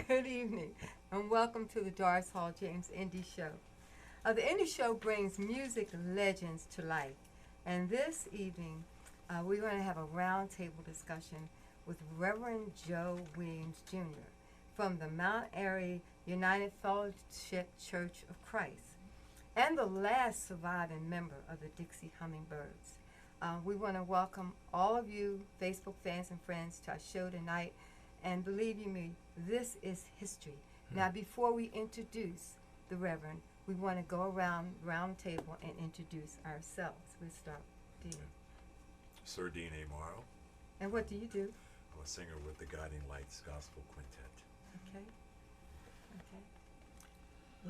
Good evening, and welcome to the Doris Hall James Indie Show. The Indie Show brings music legends to life, and this evening we're going to have a roundtable discussion with Reverend Joe Williams Jr. from the Mount Airy United Fellowship Church of Christ, and the last surviving member of the Dixie Hummingbirds. We want to welcome all of you Facebook fans and friends to our show tonight. And believe you me, this is history. Now, before we introduce the Reverend, we want to go around round table and introduce ourselves. We'll start with Dean. Sir Dean A. Morrow. And what do you do? I'm a singer with the Guiding Lights Gospel Quintet. Okay. Okay.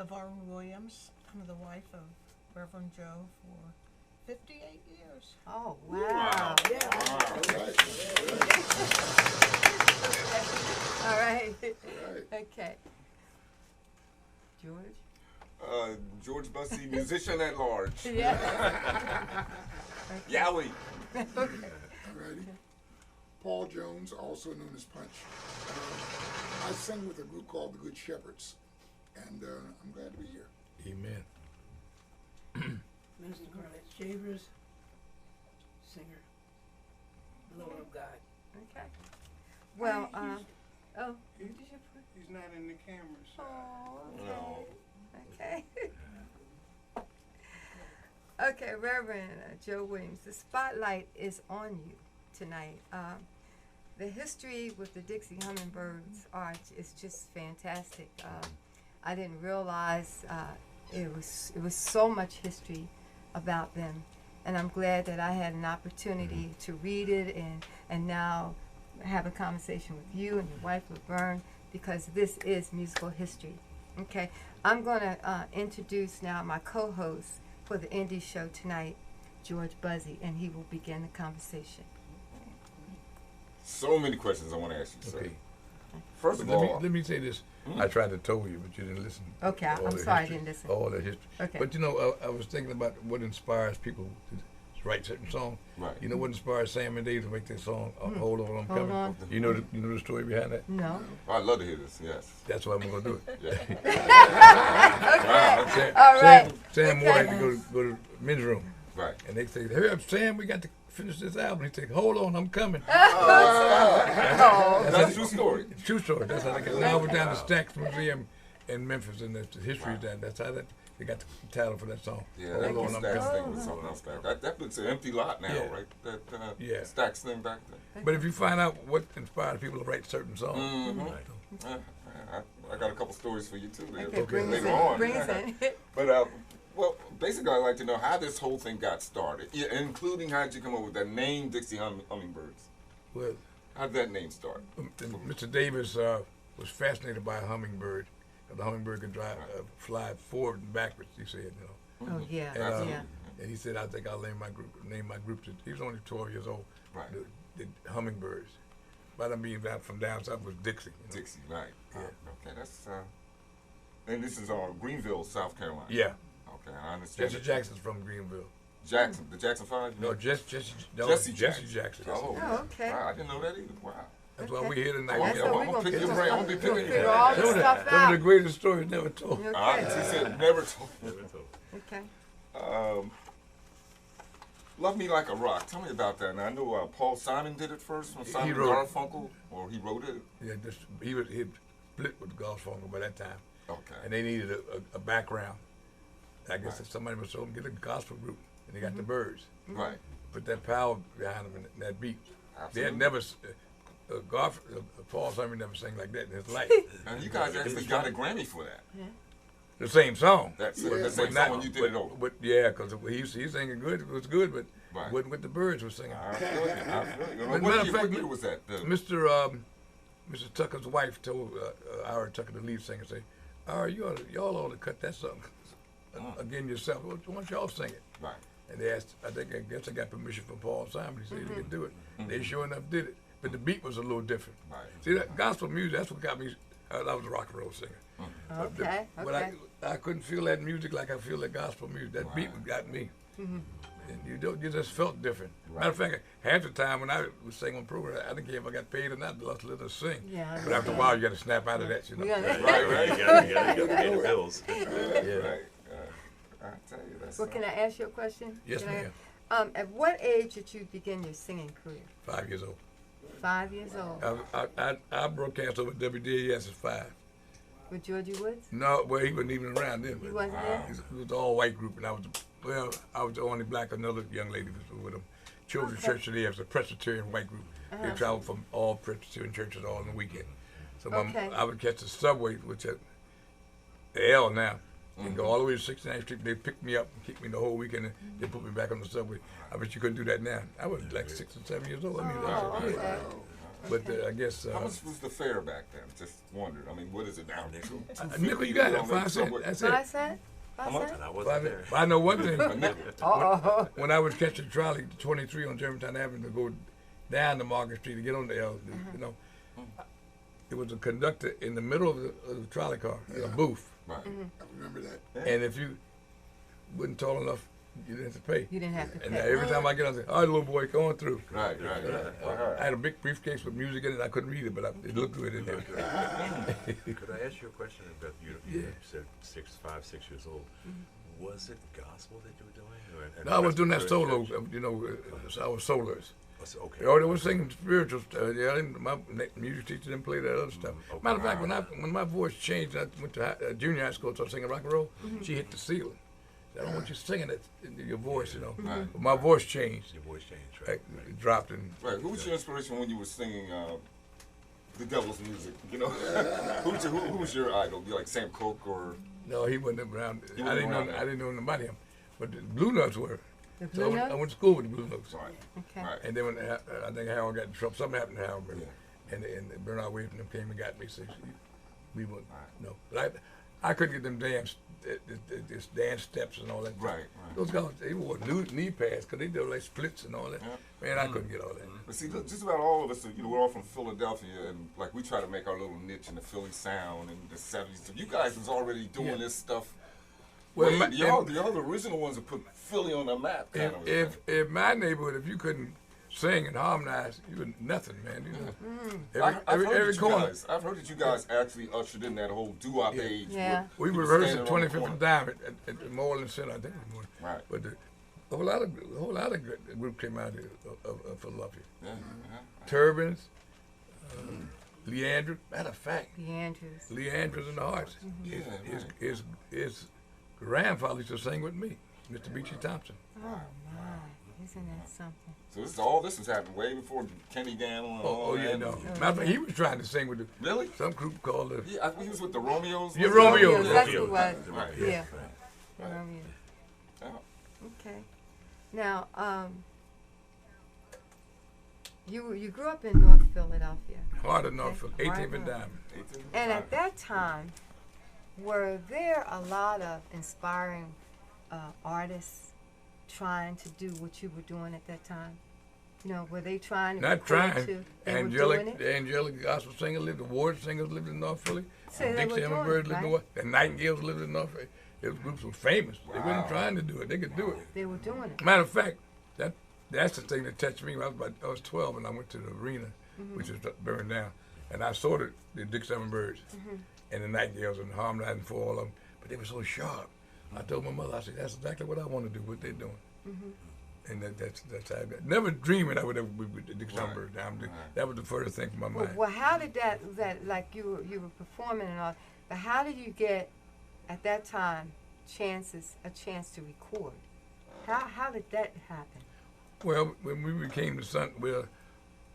LaVar Williams. I'm the wife of Reverend Joe for 58 years. Oh, wow. Yeah. All right. Okay. George? George Bussey, musician at large. Yeah. Yowie. Okay. Alrighty. Paul Jones, also known as Punch. I sing with a group called the Good Shepherds, and I'm glad to be here. Amen. Minister Carlet Shavers, singer, lover of God. Okay. Well, oh. He's not in the camera, so. Oh, okay. Okay. Okay, Reverend Joe Williams, the spotlight is on you tonight. The history with the Dixie Hummingbirds art is just fantastic. I didn't realize it was so much history about them, and I'm glad that I had an opportunity to read it and now have a conversation with you and your wife Laverne, because this is musical history. Okay, I'm going to introduce now my co-host for the Indie Show tonight, George Bussey, and he will begin the conversation. So many questions I want to ask you, sir. Okay. First of But all, let me say this. I tried to tell you, but you didn't listen. Okay, All I'm the sorry I history- didn't listen. All that history. Okay. But you know, I was thinking about what inspires people to write certain songs. right. You know what inspired Sam and Dave to make this song, Hold On, I'm Hold Coming? on. You know the story behind that? No. I'd love to hear this, yes. That's why I'm going to do it. Yeah. Okay. All right. Sam Okay. Moore had to go to the men's room. Right. And they say, hurry up, Sam, we got to finish this album. He said, hold on, I'm coming. Oh, That's a true story. It's a true story. That's how they got. Now we're down to Stax Museum in Memphis, and the history is that. That's how they got the title for that song. Yeah, Hold that on, I'm Stax coming. thing was something else back. That looks an empty lot now, Yeah. right? That Yeah. Stax thing back then. But if you find out what inspired people to write certain songs, Mhm. I got a couple stories for you too. okay, bring us later in. on. Bring us in. But well, basically, I'd like to know how this whole thing got started, including how did you come up with that name, Dixie Hummingbirds? well, How did that name start? Mr. Davis was fascinated by a hummingbird. The hummingbird can fly forward and backwards. He said, you know. Oh, yeah. And, Yeah. and he said, I think I'll name my group. He was only 12 years old. Right. The hummingbirds. But I mean, from down south was Dixie. You know? Dixie, right. Yeah. Okay, that's and this is Greenville, South Carolina. Yeah. Okay, I understand. Jesse Jackson's from Greenville. Jackson, the Jackson 5? No, Jesse Jackson. Oh, Oh, okay. wow, I didn't know that either. Wow. That's why we're here I tonight. want That's what to we pick gonna your do. brain. I want to be We'll picking figure your all brain. this stuff Some of the out. greatest stories never told. Okay. She said never told. Okay. Love Me Like a Rock. Tell me about that. Now, I know Paul Simon did it first, when Simon wrote it. Garfunkel, or he wrote it. Yeah, he split with Garfunkel by that time, Okay. and they needed a background. I guess Right. if somebody was told them get a gospel group, and they got the Birds. Right. Put that power behind them and that beat. They Absolutely. had never. Paul Simon never sang like that in his life. And you guys actually got a Grammy for that. The same song. That's Yeah. the same But song when you did it over. But yeah, because he was singing good. It was good, but Right. wasn't what the Birds were singing. I feel you. I feel you. But matter What of year, fact, what year was that? Mr. Tucker's wife told Ira Tucker, the lead singer, say, "Ira, y'all ought to cut that song again yourself. Why don't y'all sing it?" Right. And they asked, I guess I got permission from Paul Simon. He said he could do it. They sure enough did it. But the beat was a little different. Right. See, that gospel music, that's what got me. I was a rock and roll singer. Okay. But I couldn't feel that music like I feel that gospel music. That beat got me. And you just felt different. Right. Matter of fact, half the time when I was singing on program, I didn't care if I got paid or not. I loved to let her sing. Yeah. But after a while, you got to snap out of that, you know. Yeah. Right. You gotta pay the bills. Yeah. Right. I tell you, that's. Well, can I ask you a question? Yes, Can I- ma'am. At what age did you begin your singing career? 5 years old. 5 years old. I broadcast over WDAS at 5. With Georgie Woods? No, well, he wasn't even around then. He But wasn't there? it was an all-white group, and I was the only black. Another young lady was with them. Children's Okay. Church today was a Presbyterian white group. They traveled from all Presbyterian churches all on the weekend. So Okay. I would catch the subway, which at the L now, and go all the way to 69th Street. They picked me up and kicked me the whole weekend, and they put me back on the subway. I bet you couldn't do that now. I was like 6 or 7 years old. I mean, Oh, yeah. okay. But I guess How much was the fare back then? Just wondered. I mean, what is it now? nickel, you got it. On that 5 cents. subway. That's 5 it. cents? 5 much? cents? And I wasn't 5 there. But I know one thing. A nickel. Uh-oh. When I was catching the trolley, 23 on Germantown Avenue, to go down to Market Street to get on the L, you know, it was a conductor in the middle of the trolley car, in a booth. Right. I remember that. And if you wasn't tall enough, you didn't have to pay. You didn't have to And pay. every time I get on, I say, all right, little boy, come on through. Right. I had a big briefcase with music in it. I couldn't read it, but it looked good in there. Could I ask you a question about you said 5, 6 years old. Was it gospel that you were doing? Or, No, I was doing that Presbyterian solo, church? you know, I was soloist. Okay. They was singing spiritual stuff. My music teacher didn't play that other stuff. Okay. Matter of fact, when my voice changed, I went to junior high school, started singing rock and roll. She hit the ceiling. I don't want you singing that in your voice, you know. Right. But my voice changed. Your voice changed, Like, right? it dropped and Right. Who was your inspiration when you were singing the devil's music? You know, who was your idol? You like Sam Cooke or? no, he wasn't around. He I wasn't didn't around know. then. I didn't know nothing about him. But the Blue Notes were. The So I Blue went, Notes? to school with the Blue Notes. Right. Okay. Right. And then when I think Harold got in trouble, something happened to Harold, Yeah. and Bernard Wade and them came and got me. So we went, no, but I couldn't get them dance steps and all that. Right. Those guys, they wore knee pads because they did like splits and all that. Yeah. Man, I couldn't get all that. But see, look, just about all of us, you know, we're all from Philadelphia, and like we try to make our little niche in the Philly sound in the '70s. So you guys was already doing Yeah. this stuff. Well, Well, my- y'all the original ones that put Philly on the map. Kind of. If my neighborhood, if you couldn't sing and harmonize, you were nothing, man. You know, I've heard corner. I've heard that you guys actually ushered in that whole doo-wop Yeah. age. Yeah. We people rehearsed standing at on the 25th corner. and Dime at the Moreland Center, I think it was more. Right. But a whole lot of groups came out of Philadelphia. Yeah. Turbans, Leandra. Matter of fact, The Andrews. Leandra's in the Hearts. His grandfather used to sing with me, Mr. Beachy Thompson. Oh, my. Isn't that something? So this was happening way before Kenny Gamble and all Oh yeah, that. no. Matter of fact, he was trying to sing with Really? some group called the. Yeah, I think he was with the Romeos. Yeah, was it? Romeos. That's who it was. Right. Yeah. Right. Romeo. Yeah. Okay. Now, you grew up in North Philadelphia, Heart of Norfolk, Okay. 18th and Right. Diamond. and at that time, were there a lot of inspiring artists trying to do what you were doing at that time? You know, were they trying to? Not record trying. you? They were doing it? The angelic gospel singers lived, the ward singers lived in North Philly. So they were Dixie doing Hummingbirds it, lived in right? North. The Nightingales lived in North Philly. Those groups were famous. They Wow. weren't trying to do it. They could do it. They were doing it. Matter of fact, that's the thing that touched me. I was 12 and I went to the arena, Mm-hmm. which is burned down, and I saw the Dixie Hummingbirds Mm-hmm. and the Nightingales and harmonizing for all of them, but they were so sharp. I told my mother, I said, that's exactly what I want to do, what they're doing. Mm-hmm. And that's how I got. Never dreaming I would ever be with the Dixie Right. Hummingbirds. Right. That was the first thing from my Well, mind. well, how did that like you were performing and all, but how did you get at that time a chance to record? How did that happen? Well, when we became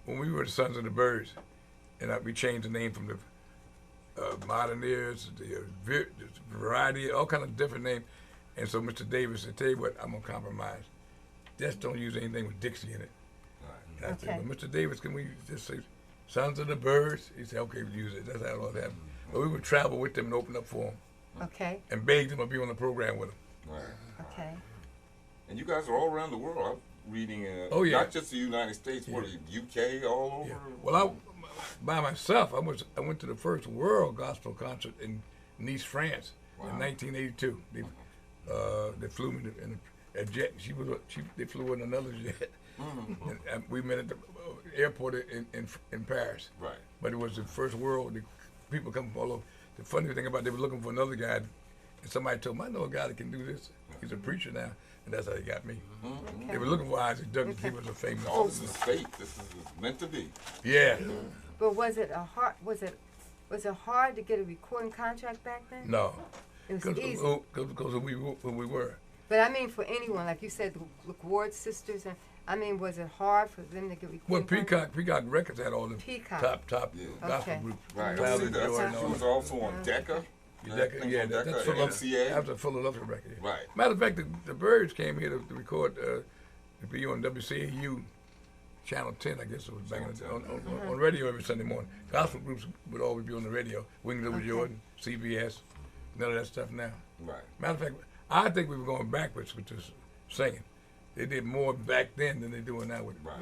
when we were the Sons of the Birds, and we changed the name from the Moderneers, the Variety, all kind of different names. And so Mr. Davis said, tell you what, I'm going to compromise. Just don't use anything with Dixie in it. And I said, Okay. well, Mr. Davis, can we just say Sons of the Birds? He said, okay, we'll use it. That's how it all happened. But we would travel with them and open up for them Okay, and beg them to be on the program with them. Right. okay. And you guys are all around the world. I'm reading. Oh, yeah. Not just the United States, what are you, UK, all over. Yeah. Well, by myself, I went to the first world gospel concert in Nice, France, Wow. in 1982. They flew me a jet. They flew in another jet, and we met at the airport in Paris. Right. But it was the first world. The people come from all over. The funny thing about it, they were looking for another guy, and somebody told them, I know a guy that can do this. He's a preacher now, and that's how they got me. Okay. They were looking for Isaac Douglas. He was a famous. All this is fate. This is meant to be. Yeah. But was it hard to get a recording contract back then? No. It was easy. Because of who we were. But I mean, for anyone, like you said, the Ward sisters, and I mean, was it hard for them to get Well, recording contracts? Peacock Records had all the Peacock. top Yeah. gospel Okay. groups. Right. Cloud See, and that's, Joy and she all was that. also on Decca. Yeah, that's and Philadelphia. MCA. That was a Philadelphia record. Yeah. Right. Matter of fact, the Birds came here to record, to be on WCAU, Channel 10, I guess it was back in the, on radio every Sunday morning. Gospel groups would always be on the radio. Wings Over Jordan, CBS, none of that stuff now. Right. Matter of fact, I think we were going backwards with this singing. They did more back then than they're doing now with it. Right.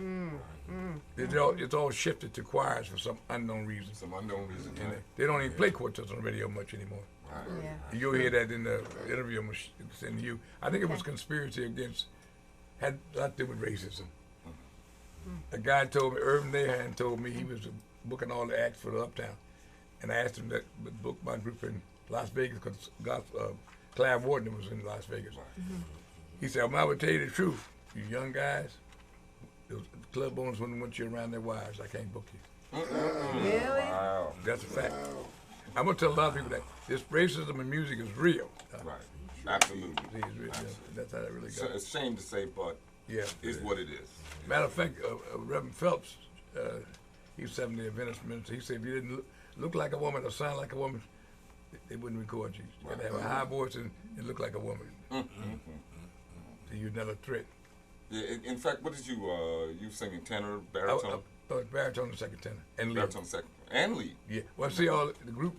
It's all shifted to choirs for some unknown reason. Some unknown reason. And Right. they don't even play quartets on the radio much anymore. Right. Yeah. You'll hear that in the interview I'm sending you. I think it was conspiracy against, had a lot to do with racism. A guy told me, Irvin Nahan told me he was booking all the acts for the Uptown. And I asked him that book my group in Las Vegas because Clive Warden was in Las Vegas. He said, well, I would tell you the truth. You young guys, those club owners wouldn't want you around their wives. I can't book you. Really? Wow. That's a fact. I'm going to tell a lot of people that this racism in music is real. Right. Absolutely. It's real. That's how that really So goes. it's a shame to say, but Yeah. it's what it is. Matter of fact, Reverend Phelps, he was 70 Adventist minister. He said if you didn't look like a woman or sound like a woman, they wouldn't record you. You got to have a high voice and look like a woman. So you're not a threat. Yeah. In fact, what did you singing tenor, baritone, Baritone and second tenor and lead. baritone second, and lead? Yeah. Well, see, all the group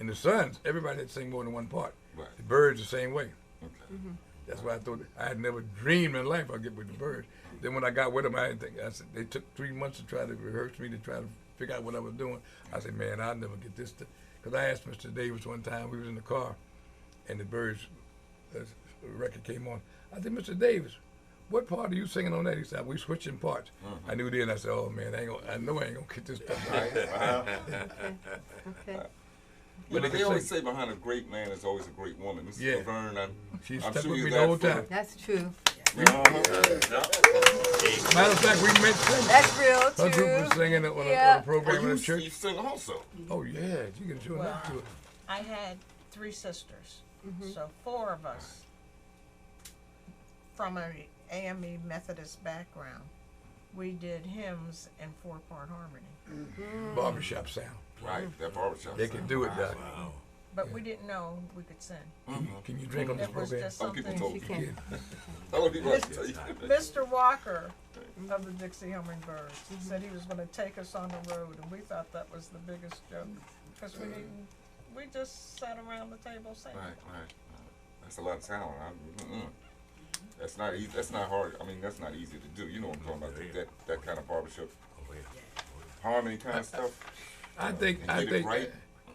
and the Sons, everybody had to sing more than one part. Right. The Birds the same way. Okay. That's why I thought I had never dreamed in life I'd get with the Birds. Then when I got with them, I didn't think. I said they took 3 months to try to rehearse me to try to figure out what I was doing. I said, man, I'll never get this. Because I asked Mr. Davis one time. We was in the car, and the Birds record came on. I said, Mr. Davis, what part are you singing on that? He said, we switching parts. I knew then. I said, oh man, I know I ain't gonna get this stuff right. Okay. But they they can always sing. say behind a great man is always a great woman. Mrs. Yeah. Laverne, She I'm stuck sure with you're me the that whole for- time. That's true. Matter of fact, we met singing. That's real Her group was too. singing on Yeah. a program in you, the church. you sing also. Oh yeah, you can show enough to it. I had 3 sisters, so 4 of us from a AME Methodist background. We did hymns in 4-part harmony, Barbershop sound. Right, that barbershop. They can do it, Doc. but we didn't know we could sing. Can you drink on this It was program? just Some people something. told She me. can. Oh, he was tell you. Mr. Walker of the Dixie Hummingbirds said he was going to take us on the road, and we thought that was the biggest joke because we just sat around the table singing. Right. That's a lot of talent. That's not easy. That's not hard. I mean, that's not easy to do. You know what I'm talking about? That kind of barbershop harmony kind of stuff. I think And get it right.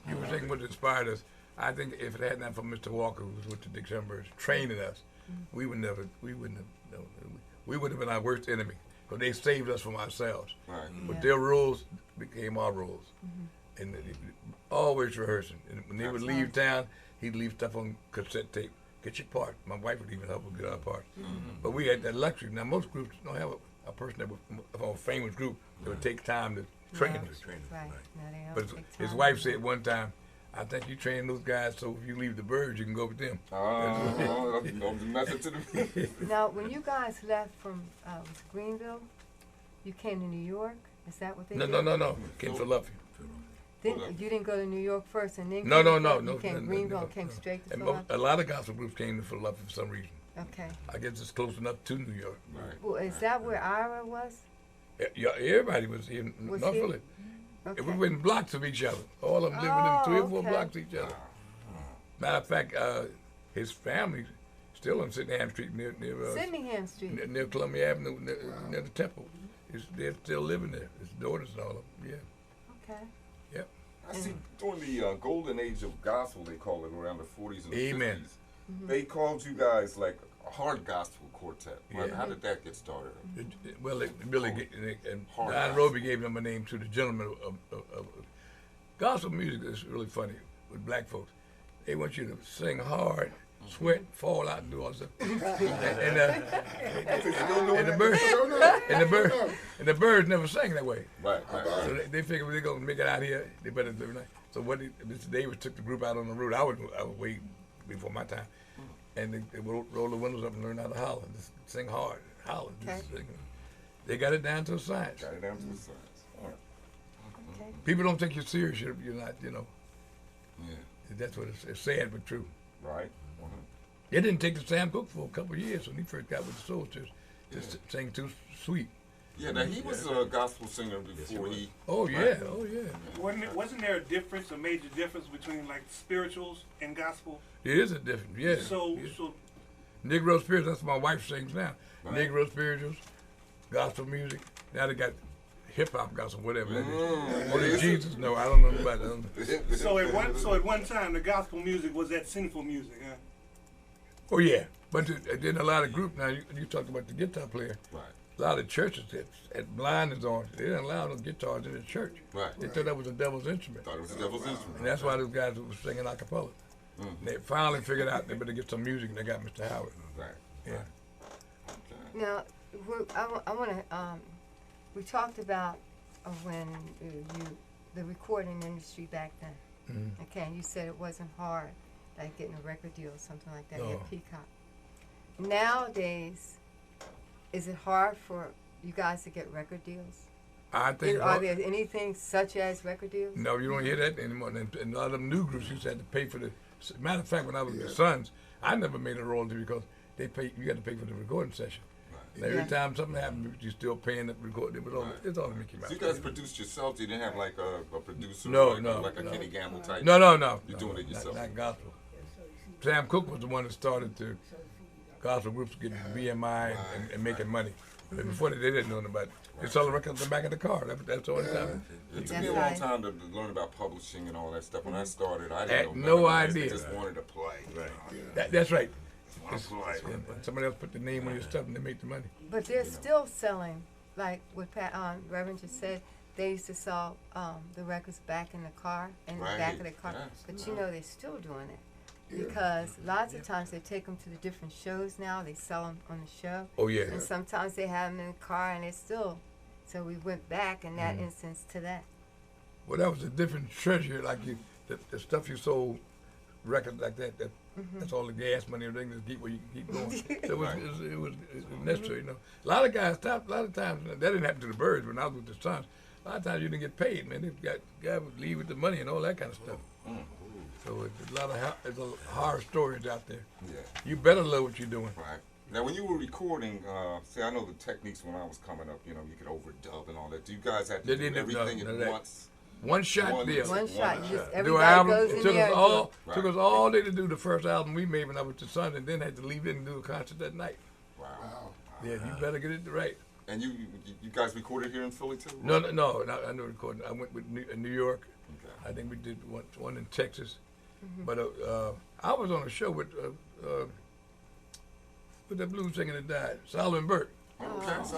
you were saying what inspired us. I think if it had not for Mr. Walker, who was with the Dixie Hummingbirds, training us, we wouldn't have been our worst enemy because they saved us from ourselves. Right. But Yeah. their rules became our rules, and always rehearsing. And when they would leave town, he'd leave stuff on cassette tape. Get your part. My wife would even help us get our part. But we had that luxury. Now most groups don't have a person that was a famous group that would take time to train Yeah. them. Right. Now they don't But take his time. wife said one time, I think you train those guys so if you leave the Birds, you can go with them. Oh, the method to the. Now, when you guys left from was it Greenville, you came to New York. Is that what they No, did? no. Came to Philadelphia. You didn't go to New York first and then No, came no, to no, Philly? no. You came to Greenville and came straight to And Philadelphia? a lot of gospel groups came to Philadelphia for some reason. Okay. I guess it's close enough to New York. Right. Well, is that where Ira was? Yeah, everybody was in Was North he? Philly. Okay. We were in blocks of each other. All of them lived within 3 or 4 okay. blocks of each other. Matter of fact, his family still on Sydenham Street near Sydenham Street. near Columbia Avenue, near the temple. They're still living there. His daughters and all of them. Yeah. Okay. Yep. I see during the golden age of gospel, they call it around the 40s and the Amen. 50s. They called you guys like hard gospel quartet. Yeah. How did that get started? And Hard Don gospel. Roby gave them a name to the gentleman of gospel music is really funny with black folks. They want you to sing hard, sweat, fall out, and do all this stuff. And the birds never sang that way. Right. So they figured they're gonna make it out here. They better do it. So Mr. Davis took the group out on the road. I was way before my time, and they roll the windows up and learn how to holler, just sing hard, holler. Just sing. They got it down to a science. Got it down to the science. All right. Okay. People don't take you serious. You're not. Yeah. That's what it's sad but true. Right. It didn't take the Sam Cooke for a couple of years when he first got with the Soul Church to sing too sweet. Yeah. Now he was a gospel singer before he. Oh yeah, oh yeah. Wasn't there a difference, a major difference between like spirituals and gospel? It is a difference. Yeah. So yeah. so Negro spirituals. That's what my wife sings now. Right. Negro spirituals, gospel music. Now they got hip hop gospel, whatever that is. Only Jesus? No, I don't know about that. so at one time the gospel music was that sinful music, huh? Oh yeah, but then a lot of groups now. You talked about the guitar player. Right. A lot of churches had blinders on. They didn't allow no guitars in the church. Right. They thought that was the devil's instrument. Thought it was the devil's instrument. And that's why those guys were singing a cappella. They finally figured out they better get some music, and they got Mr. Howard. Right. Yeah. Okay. Now, I want to. We talked about when the recording industry back then. Mhm. Okay, and you said it wasn't hard, like getting a record deal or something like that. You No. had Peacock. Nowadays, is it hard for you guys to get record deals? I think. Are there anything such as record deals? No, you don't hear that anymore. And a lot of them new groups used to have to pay for the. Matter of fact, when I was with the Sons, I never made a royalty because they pay. You got to pay for the recording session. And every Yeah. time something happened, you're still paying the recording. It was all. Right. It's all Mickey Mouse. So you guys produced yourself? You didn't have like a producer? No, like, no, like a no. Kenny Gamble type? No. You're no, doing it yourself. Not gospel. Sam Cooke was the one that started the gospel groups getting BMI and making money. But before that, they didn't know about it. They sold the records in the back of the car. That's all the time. It took That's me a long right. time to learn about publishing and all that stuff. When I started, I Had didn't know no nothing. I idea. just wanted to play. Right. That's right. Wanna play. And somebody else put the name on your stuff and they make the money. But they're still selling, like what Reverend just said. They used to sell the records back in the car, in the back of the car. Right, yes. But you know they're still doing it. Because lots of times they take them to the different shows now. They sell them on the show. Oh yeah. And sometimes they have them in the car and they're still. So we went back in that instance to that. Well, that was a different treasure. Like the stuff you sold, records like that. That's all the gas money and everything to keep where you can keep going. So it was necessary, you know. A lot of guys stopped. A lot of times that didn't happen to the Birds when I was with the Sons. A lot of times you didn't get paid, man. They guys would leave with the money and all that kind of stuff. So it's there's a horror stories out there. Yeah. You better love what you're doing. Right. Now, when you were recording, see, I know the techniques when I was coming up. You know, you could overdub and all that. Do you guys have to They do didn't do everything none of at that. once? One shot One- deal. One shot. You just, Do an everybody album. goes It in took there us and all Right. took us all day to do the first album we made when I was with the Sons, and then had to leave it and do a concert that night. Wow. Yeah, you better get it right. And you guys recorded here in Philly too? No, I know recording. I went with New York. Okay. I think we did one in Texas. But I was on a show with that blues singer that died, Solomon Burke. Okay. So,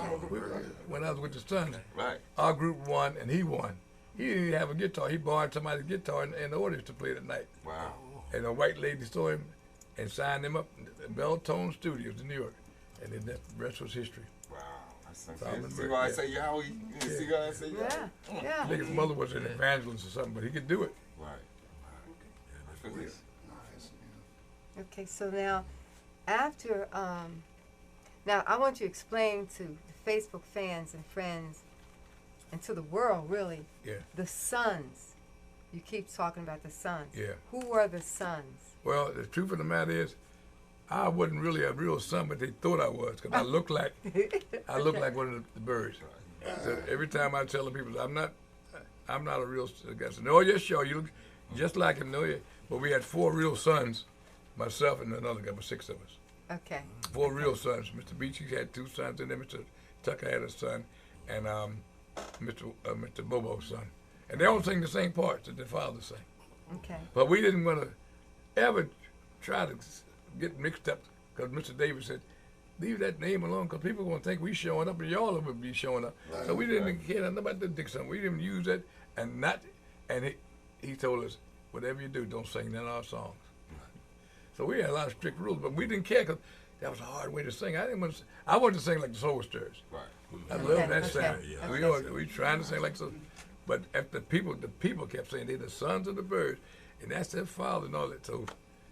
When I was with the Sons, right. our group won and he won. He didn't even have a guitar. He borrowed somebody's guitar in the audience to play that night. Wow. And a white lady saw him and signed him up in Belltone Studios in New York. And then the rest was history. Wow. That's Solomon see Burke, why I yeah. say Yowie? You see why I say Yowie? Yeah, I yeah. think his mother was an evangelist or something, but he could do it. Right. I feel you. Nice, Okay, so now, after, now I want you to explain to the Facebook fans and friends, and to the world really, Yeah. the Sons. You keep talking about the Sons. Yeah. Who are the Sons? Well, the truth of the matter is, I wasn't really a real son, but they thought I was, because I look like one of the Birds. So every time I tell the people, I'm not a real son. I said, no, yes, sure, you look just like him, no, yeah. But we had 4 real sons, myself and another guy, but 6 of us. Okay. 4 real sons. Mr. Beachy had 2 sons, and then Mr. Tucker had a son, and Mr. Bobo's son. And they all sing the same parts that their father sang. Okay. But we didn't want to ever try to get mixed up because Mr. Davis said, leave that name alone because people going to think we showing up and y'all will be showing up. Right, So we didn't right. care nothing about the Dixon. We didn't use that and he told us, whatever you do, don't sing none of our songs. So we had a lot of strict rules, but we didn't care because that was a hard way to sing. I wanted to sing like the Soul Stirrers. Right. I Okay, love that okay, sound. okay. We trying to sing like so, but if the people kept saying they're the sons of the birds, and that's their father and all that. So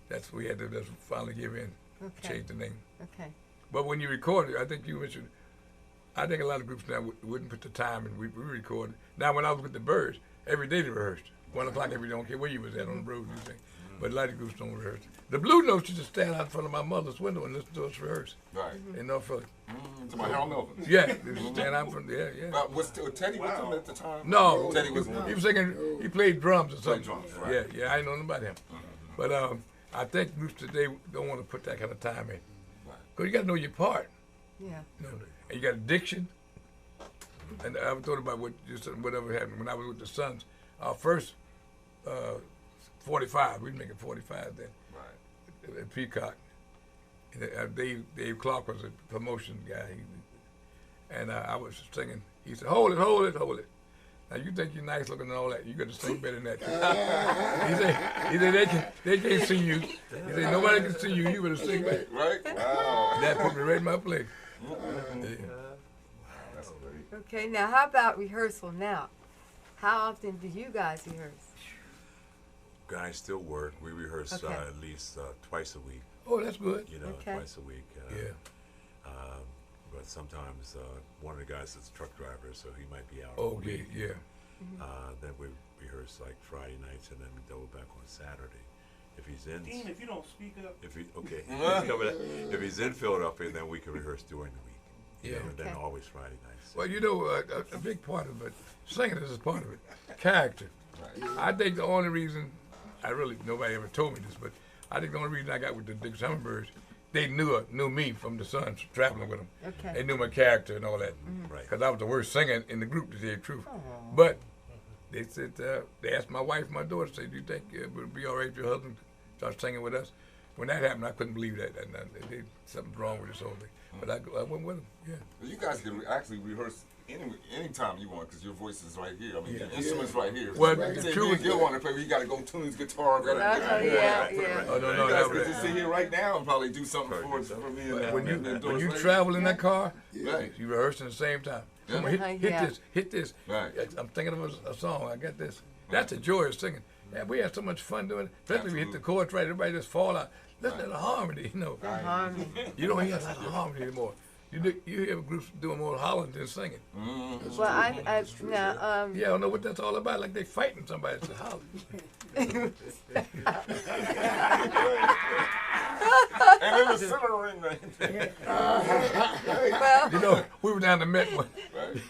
that's we had to just finally give in, Okay. change the name. Okay. But when you record it, I think you mentioned. I think a lot of groups now wouldn't put the time in. We recorded. Now when I was with the Birds, every day they rehearsed. 1 o'clock every day. I don't care where you was at on the road. You think. But a lot of groups don't rehearse. The Blue Notes used to stand out in front of my mother's window and listen to us rehearse Right. in North Philly. To my Harold Melvin. Yeah, they used to stand out in front. Yeah. Was Teddy with them at the time? No, Teddy was with he him. was singing. He played drums or something. drums, right. Yeah, I ain't know nothing about him. But I think groups today don't want to put that kind of time in, Right. because you got to know your part. Yeah. You know, and you got addiction. And I thought about whatever happened when I was with the Sons. Our first 45, we make it 45 then Right. at Peacock. And, Dave Clark was a promotion guy. And I was singing. He said, hold it, hold it, hold it. Now you think you're nice looking and all that. You got to sing better than that. he said they can't see you. He said nobody can see you. You better sing back. Right? Wow. That put me right in my place. Yeah. That's great. Okay. Now, how about rehearsal now? How often do you guys rehearse? Guys still work. We rehearse Okay. at least twice a week. Oh, that's good. You know, Okay. twice a week. Yeah. But sometimes one of the guys is a truck driver, so he might be out. Oh, yeah. Then we rehearse like Friday nights, and then we double back on Saturday. If he's in, Dean, if you don't speak up. if he's in Philadelphia, then we can rehearse during the week. You Yeah. know, and then Okay. always Friday nights. Well, you know, a big part of it, singing is a part of it. Character. Right. I think the only reason, nobody ever told me this, but I think the only reason I got with the Dixie Hummingbirds, they knew me from the Sons, traveling with them. Okay. They knew my character and all that. Right. Because I was the worst singer in the group, to tell you the truth. Aw. But they said, they asked my wife, my daughter, said, do you think it would be all right if your husband starts singing with us? When that happened, I couldn't believe that. Something's wrong with this whole thing. But I went with them, yeah. You guys can actually rehearse anytime you want because your voice is right here. I mean, the instrument's right here. Well, You the say truth- me and Gil want to play, you got to go tune his guitar. Yeah. Oh, no, You guys that could was just sit here right now and probably do something for me. And, when and you Doris. travel in that car, Right. you rehearse at the same time. Yeah. Come on, hit Yeah. this, hit this. Right. I'm thinking of a song. I got this. That's the joy of singing. Yeah, we had so much fun doing it. Especially if we hit the chords right, everybody just fall out. Listen to the harmony, you know. The harmony. You don't hear a lot of harmony anymore. You hear groups doing more hollering than singing. Well, I now Yeah, I don't know what that's all about. Like they fighting somebody to holler. And it was simmering right there. well, You know, we were down to Met one. Right.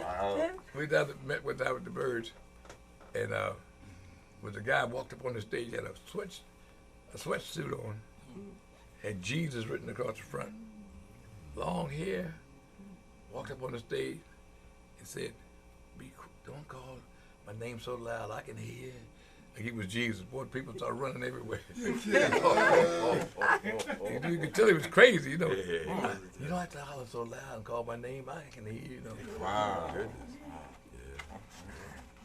Wow. We were down to Met one time with the Birds, and was a guy walked up on the stage had a sweatsuit on, had Jesus written across the front, long hair, walked up on the stage and said, "Don't call my name so loud I can hear." Like he was Jesus. Boy, people started running everywhere. You could tell he was crazy, you know. Yeah. You don't have to holler so loud and call my name. I can hear you, you know. Wow.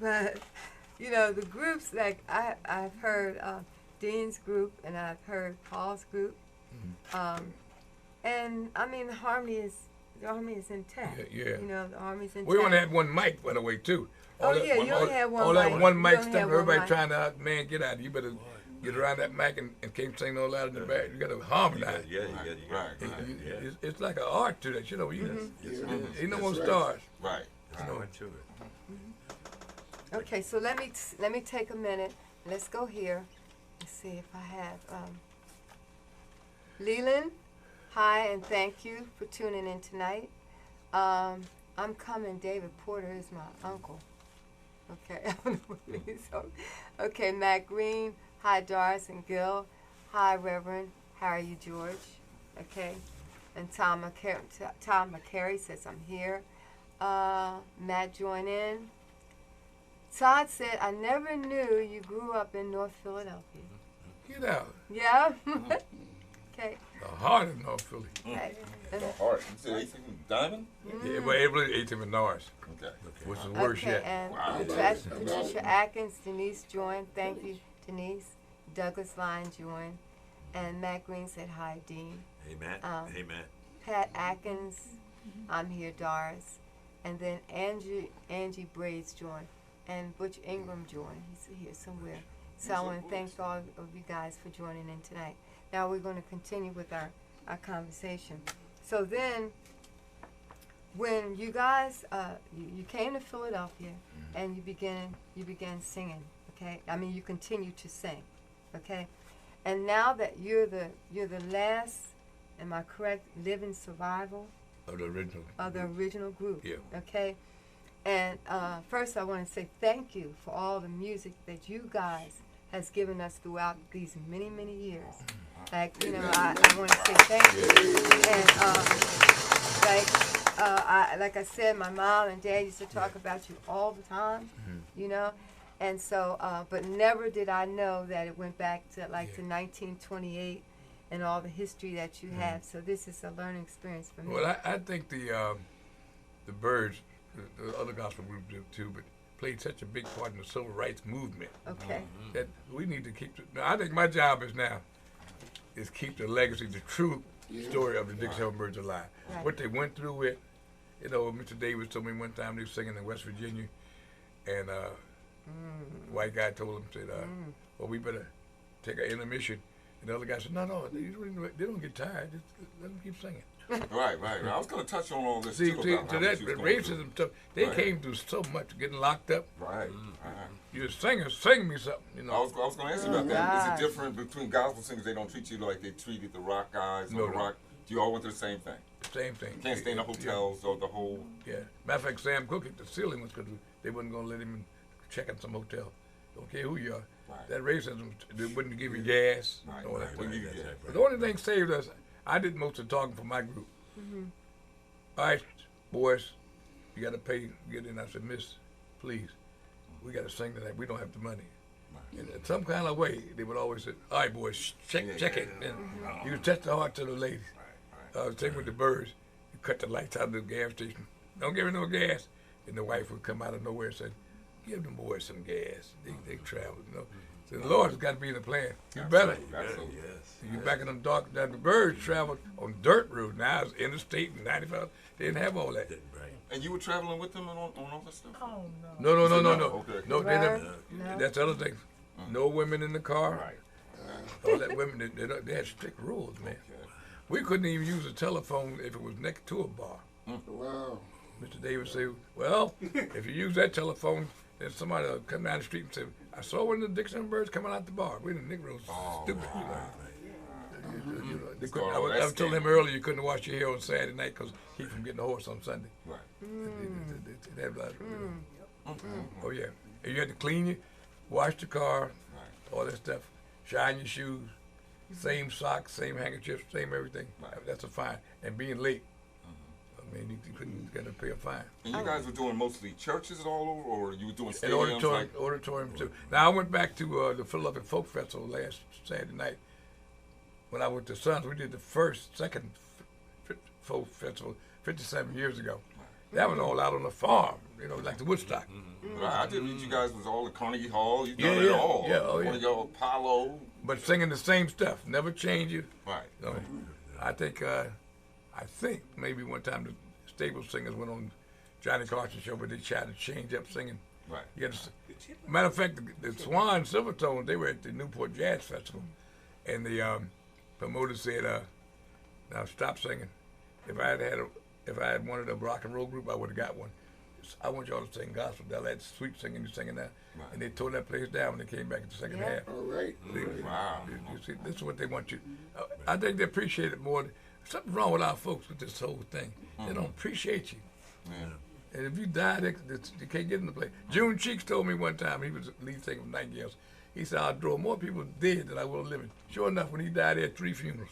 but you know the groups like I've heard Dean's group and I've heard Paul's group, and I mean the harmony is intact. Yeah, yeah. You know the harmony's intact. We only had one mic, by the way, too. Oh, yeah, you only had one all mic. that one You mic only stuff, had one everybody mic. trying to, man, get out. You better get around that mic and can't sing no louder in the back. You got to harmonize. Yeah, Right. It's like an art to that, you know. You know That's one right. stars. Right. There's no end to it. Okay, so let me take a minute. Let's go here. Let's see if I have Leland. Hi, and thank you for tuning in tonight. I'm coming. David Porter is my uncle. Okay, I don't know what it means. Okay, Matt Green. Hi, Doris and Gil. Hi, Reverend. How are you, George? Okay, and Tom McCary says I'm here. Matt joined in. Todd said, I never knew you grew up in North Philadelphia. Get out. Yeah? Okay. The heart of North Philly. Okay. And- The heart. You said 18th Diamond? Yeah, but everybody 18th and Norris, Okay. which is worse Okay, yet. and Wow. Patricia Atkins, Denise joined. Thank you, Denise. Douglas Line joined. And Matt Green said hi, Dean. Amen. Amen. Pat Atkins, I'm here, Doris. And then Angie Braids joined. And Butch Ingram joined. He's here somewhere. So I want to thank all of you guys for joining in tonight. Now we're going to continue with our conversation. So then, when you guys, you came to Philadelphia and you began singing, okay? I mean, you continue to sing, okay? And now that you're the last, am I correct, living survival Of the original. of the original group, Yeah. okay? And first I want to say thank you for all the music that you guys has given us throughout these many, many years. Like, you know, I want to say thank you. And like I said, my mom and dad used to talk about you all the time, you know? And so, but never did I know that it went back to like to 1928 and all the history that you have. So this is a learning experience for me. Well, I think the Byrds, the other gospel group do too, but played such a big part in the civil rights movement Okay. that we need to keep. Now, I think my job is keep the legacy, the true story of the Dixie Byrds alive. Right. What they went through with, you know, Mr. Davis told me one time they were singing in West Virginia, and white guy told him, said, well, we better take an intermission. And the other guy said, no, they don't get tired. Just let them keep singing. Right. I was going to touch on all this See, too. to about how that much you was going racism through. stuff, they Right. came through so much, getting locked up. Right. You're a singer, sing me something, you I know. was going to ask you about that. God. Is it different between gospel singers? They don't treat you like they treated the rock guys No, or the no. rock. You all went through the same thing. Same thing. You can't stay in the hotels or the whole. Yeah. Matter of fact, Sam Cooke hit the ceiling was because they wasn't going to let him check in some hotel. Don't care who you are. Right. That racism, they wouldn't give you gas. Right, All that right. stuff. Wouldn't give you That's gas. But the only thing saved us, I did most of the talking for my group. All right, boys, you got to pay to get in. I said, Miss, please, we got to sing tonight. We don't have the money. And in some kind of way, they would always say, all right, boys, check it. And you would touch the heart to the ladies. Same with the Byrds. You cut the lights out of the gas station. Don't give me no gas. And the wife would come out of nowhere and say, give them boys some gas. They travel, you know. So the Lord has got to be in the plan. You better. Absolutely. Yes. You back in them dark. Now the Byrds traveled on dirt road. Now it's interstate and 95. They didn't have all that. Right. And you were traveling with them on all that stuff? Oh, no. No. Okay. No, they never. No. That's the other thing. No women in the car. Right. All that women, they had strict rules, man. Okay. We couldn't even use a telephone if it was next to a bar. Wow. Mr. Davis said, well, if you use that telephone, then somebody will come down the street and say, I saw one of the Dixon Birds coming out the bar. We the Negroes stupid. You know. You know, they couldn't, I was telling him earlier you couldn't wash your hair on Saturday night because keep from getting a horse on Sunday. Right. They had a lot of- Oh, yeah. And you had to clean you, wash the car, all that stuff, shine your shoes, same socks, same handkerchiefs, same everything. Right. That's a fine. And being late. I mean, you couldn't get to pay a fine. And you guys were doing mostly churches all over, or you were doing And stadiums? auditorium too. Now I went back to the Philadelphia Folk Festival last Saturday night. When I went to Sons, we did the second folk festival 57 years ago. That was all out on the farm, you know, like the Woodstock. But I did read you guys was all at Carnegie Hall. You done Yeah, it all. yeah, oh, yeah. One of y'all Apollo. But singing the same stuff, never change it. Right. You know, I think maybe one time the stable singers went on Johnny Carson's show, but they tried to change up singing. Right. You gotta, matter of fact, the Swan Silvertones, they were at the Newport Jazz Festival, and the promoter said, "Now stop singing. If I had wanted a rock and roll group, I would have got one. I want y'all to sing gospel. That sweet singing you're singing now." Right. And they tore that place down when they came back in the second Yeah. half. All right. Wow. You see, this is what they want you. I think they appreciate it more. Something's wrong with our folks with this whole thing. They don't appreciate you. Yeah. And if you die, they can't get in the play. June Cheeks told me one time, he was the lead singer of Nightingales, he said, I'll draw more people dead than I will living. Sure enough, when he died, he had 3 funerals.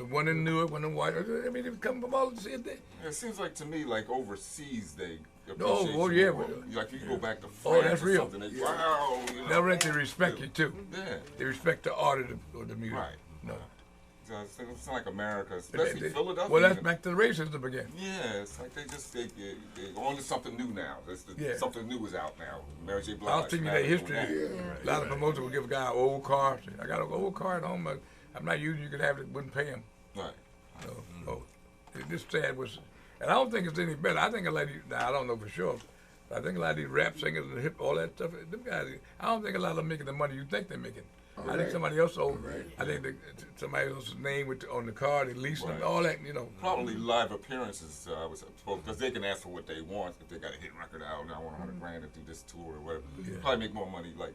One in Newark, one in White. I mean, they would come from all the same thing. It seems like to me, like overseas, they Oh, appreciate oh, you yeah, more. but- Like you go back to Oh, France that's or real. something, they, wow. You know. Now, they respect you, too. Yeah. They respect the art of the music. Right. No. It's like America, especially Philadelphia. Well, that's even. back to the racism again. Yeah, it's like they on to something new now. Yeah. Something new is out now. Mary J. Blige. I'll tell you that history. Yeah. A lot of promoters will give a guy an old car. Say, I got an old car at home. I'm not using. You could have it. Wouldn't pay him. Right. So this sad was, and I don't think it's any better. I think a lot of now I don't know for sure. But I think a lot of these rap singers and hip, all that stuff. Them guys, I don't think a lot of them making the money you think they're making. I think somebody else owned. Right. I think somebody else's name on the car. They leased them. Right. All that. Probably live appearances, I was supposed, because they can ask for what they want. If they got a hit record out, I want 100 grand to do this tour or whatever. Yeah. Probably make more money like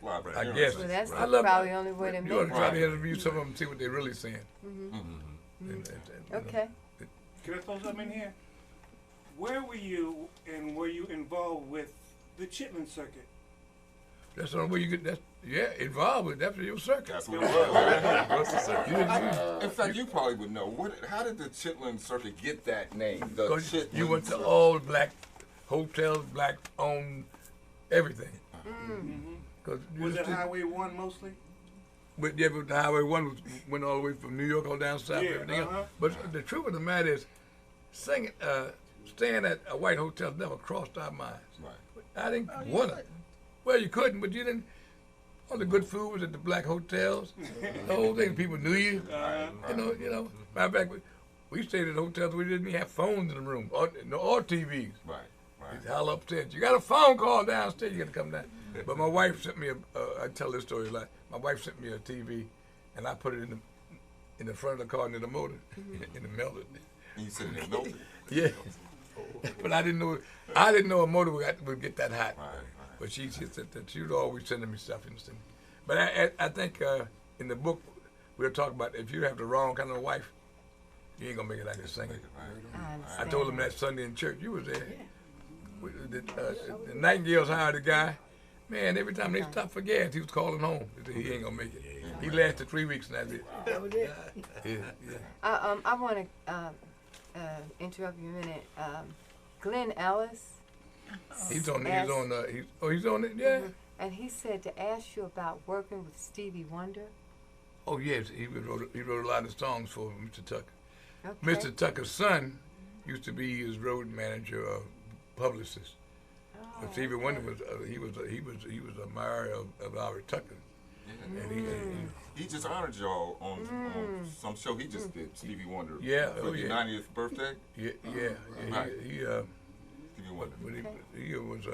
live I appearances. guess. Well, that's I love probably the only way to You make ought to try to Right. interview some of them and see what they're really saying. Okay. Can I throw something in here? Where were you, and were you involved with the Chitlin circuit? That's the only way you get that. Yeah, involved with that's your circuit. That's what it was. What's the circuit? In fact, you probably would know. How did the Chitlin Circuit get that name? The 'Cause Chitlin you went to Circuit. all black hotels, black owned everything. Cause you Was it just did- Highway 1 mostly? But yeah, but the Highway 1 went all the way from New York all down south. Yeah, Everything uh-huh. else. But the truth of the matter is, staying at a white hotel never crossed our minds. Right. I didn't wanna. Well, you couldn't, but you didn't. All the good food was at the black hotels. The whole thing, people knew you. You know. Matter of fact, we stayed at hotels. We didn't even have phones in the room, or TVs. Right. Right. It's all upstairs. You got a phone call downstairs. You got to come down. But my wife sent me I tell this story a lot. My wife sent me a TV, and I put it in the front of the car near the motor, and it melted. And you said it melted. Yeah. But I didn't know a motor would get that hot. Right. But she said that she was always sending me stuff. But I think in the book we'll talk about if you have the wrong kind of wife, you ain't gonna make it like a singer. I told him that Sunday in church. You was there. The Nightingales hired a guy. Man, every time they stopped for gas, he was calling home. He said he ain't gonna make it. He lasted 3 weeks and that's it. That was it. Yeah. I want to interrupt you a minute. Glenn Ellis. He's on Yes. he's on it. Yeah. And he said to ask you about working with Stevie Wonder. Oh yes, he wrote a lot of songs for Mr. Tucker. Okay. Mr. Tucker's son used to be his road manager, publicist. But Stevie Wonder was he was a admirer of Larry Tucker, and He just honored y'all on some show he just did. Stevie Wonder. Yeah, For the 90th birthday. yeah. Right. He Stevie Wonder. when he was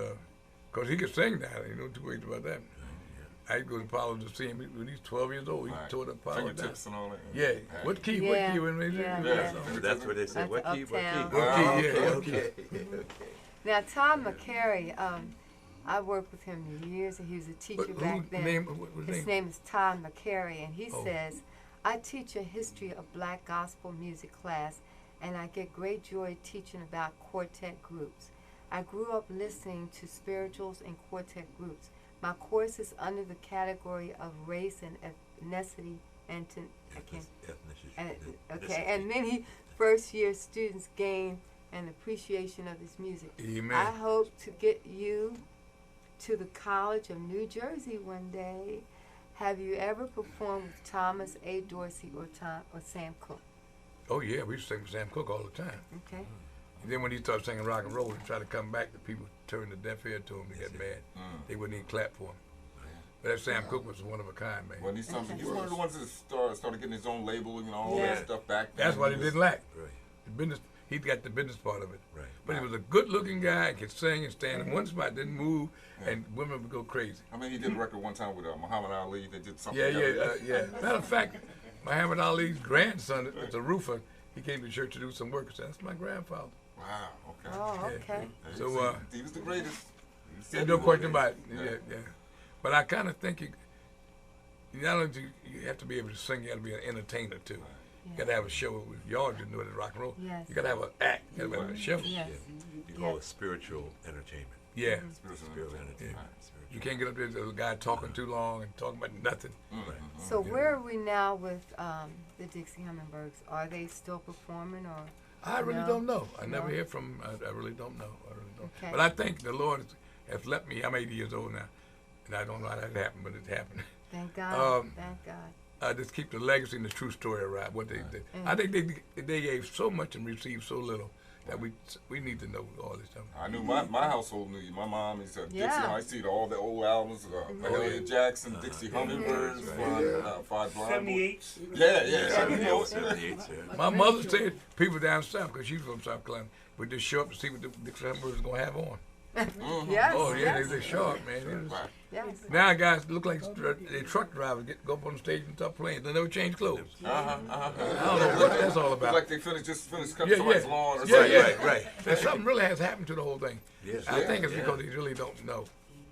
cause he could sing now. You know two ways about that. I'd go to Apollo to see him when he's 12 years old. He Right. tore the Apollo down. Fingertips and all that. Yeah. Right. What key? Yeah, What key? When they yeah, yeah. That's what they said. That's What key? What Uptown. key? What key? Yeah. okay. Okay. Now, Tom McCary, I worked with him years, and he was a teacher back then. What was His name? name is Tom McCary, and he Oh. says, I teach a history of black gospel music class, and I get great joy teaching about quartet groups. I grew up listening to spirituals and quartet groups. My course is under the category of race and ethnicity and and many first-year students gain an appreciation of this music. Amen. I hope to get you to the College of New Jersey one day. Have you ever performed with Thomas A. Dorsey or Sam Cooke? Oh yeah, we used to sing with Sam Cooke all the time. Okay. And then when he started singing rock and roll and tried to come back, the people turned a deaf ear to him. They got mad. They wouldn't even clap for him. But that Sam Cooke was one of a kind, man. When he's one of the ones that started getting his own label and all Yeah. that stuff back then. That's what he didn't lack. Right. The business. He got the business part of it. Right. But he was a good-looking guy. Could sing and stand in one spot, didn't move, and women would go crazy. I mean, he did a record one time with Muhammad Ali. They did something. Yeah, together. yeah. Matter of fact, Muhammad Ali's grandson was a roofer. He came to church to do some work. I said, "That's my grandfather." Wow. Okay. Oh, Yeah. okay. So, he was the greatest. He said Yeah, he no was. question about it. Yeah. Yeah. But I kind of think you not only do you have to be able to sing, you got to be an entertainer too. You got to have a show. Y'all just know it as rock and roll. Yes. You got to have an act. You got to have a show. Yes. You call Yes. it spiritual entertainment. Yeah. Spiritual Spiritual entertainment. entertainment. Right. Spiritual. You can't get up there to a guy talking too long and talking about nothing. So where are we now with the Dixie Hummingbirds? Are they still performing or? I really No. don't know. I never No. hear from. I really don't know. I really don't. Okay. But I think the Lord has left me. I'm 80 years old now, and I don't know how that happened, but it happened. Thank God. Um, Thank God. just keep the legacy and the true story alive. What they did. I think they gave so much and received so little that we need to know all this stuff. I knew my household knew you. My mom used to Dixie. Yeah. I see all the old albums, Elliott Jackson, Dixie Hummingbirds, Five Blind Boys. 78. Yeah. You know, 78, yeah. My mother said people down south, because she's from South Carolina, would just show up to see what the Dixie Hummingbirds was gonna have on. Yes. Oh yeah, yes, they show up, man. It was- right. yes. Now guys look like they truck drivers go up on the stage and start playing. They never change clothes. I don't know what that's all It's about. like they just finished cutting Yeah, somebody's yeah. lawn or Yeah, something. yeah. Right. And something really has happened to the whole thing. Yes. I think it's Yeah. because they really don't know.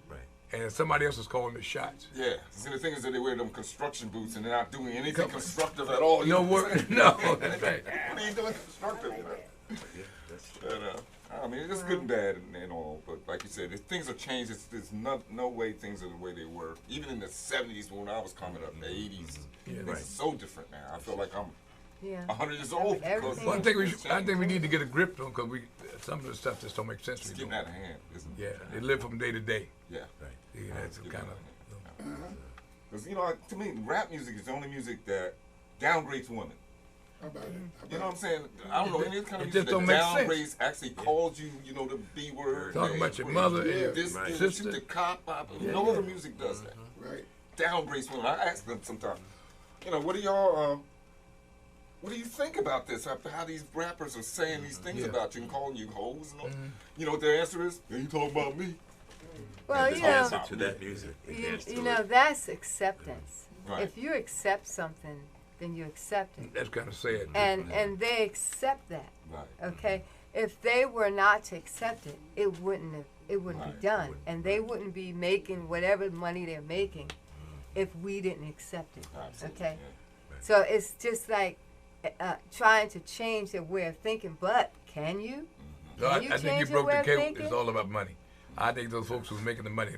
Right. And somebody else is calling the shots. Yeah. See, the thing is that they wear them construction boots and they're not doing anything constructive at all. You No know what I'm work. saying? No, that's right. What are you doing constructive? You know? Yeah, that's But, I mean, it's good and bad and all, but like you said, if things have changed. There's no way things are the way they were. Even in the 70s when I was coming up, the 80s, things Right. are so different now. I feel like I'm Yeah. 100 years old. Everything Well, I think we need to get a grip on because some of the stuff just don't make sense. It's We getting do. out of hand, isn't Yeah, it? they live from day to day. Yeah. right. Yeah, that's It's kind getting of. Because, you know, to me, rap music is the only music that downgrades women. How about it? You know what I'm saying? I don't know any kind of It music just don't that make sense. downgrades actually calls you, you know, the B word. Talking the about your A-word, mother and your this, right. this, sister. shoot the cop. Yeah, No yeah. other music does that. Right. Downgrades women. I ask them sometimes, you know, what do y'all, what do you think about this? How these rappers are saying these things Yeah. about you and calling you hoes and all? You know what their answer is? Yeah, you talking about me. Well, And you the know, answer to that music. They dance to you it. know that's acceptance. Right. If you accept something, then you accept it, That's kind of sad. and they accept that. Right. Okay, if they were not to accept it, it wouldn't Right. be done, and they wouldn't be making whatever money they're making if we didn't accept it. Absolutely. Okay, Yeah. so it's just like trying to change their way of thinking. But can you? So I you think you change your broke way the of cable. thinking? It's all about money. I think those folks who's making the money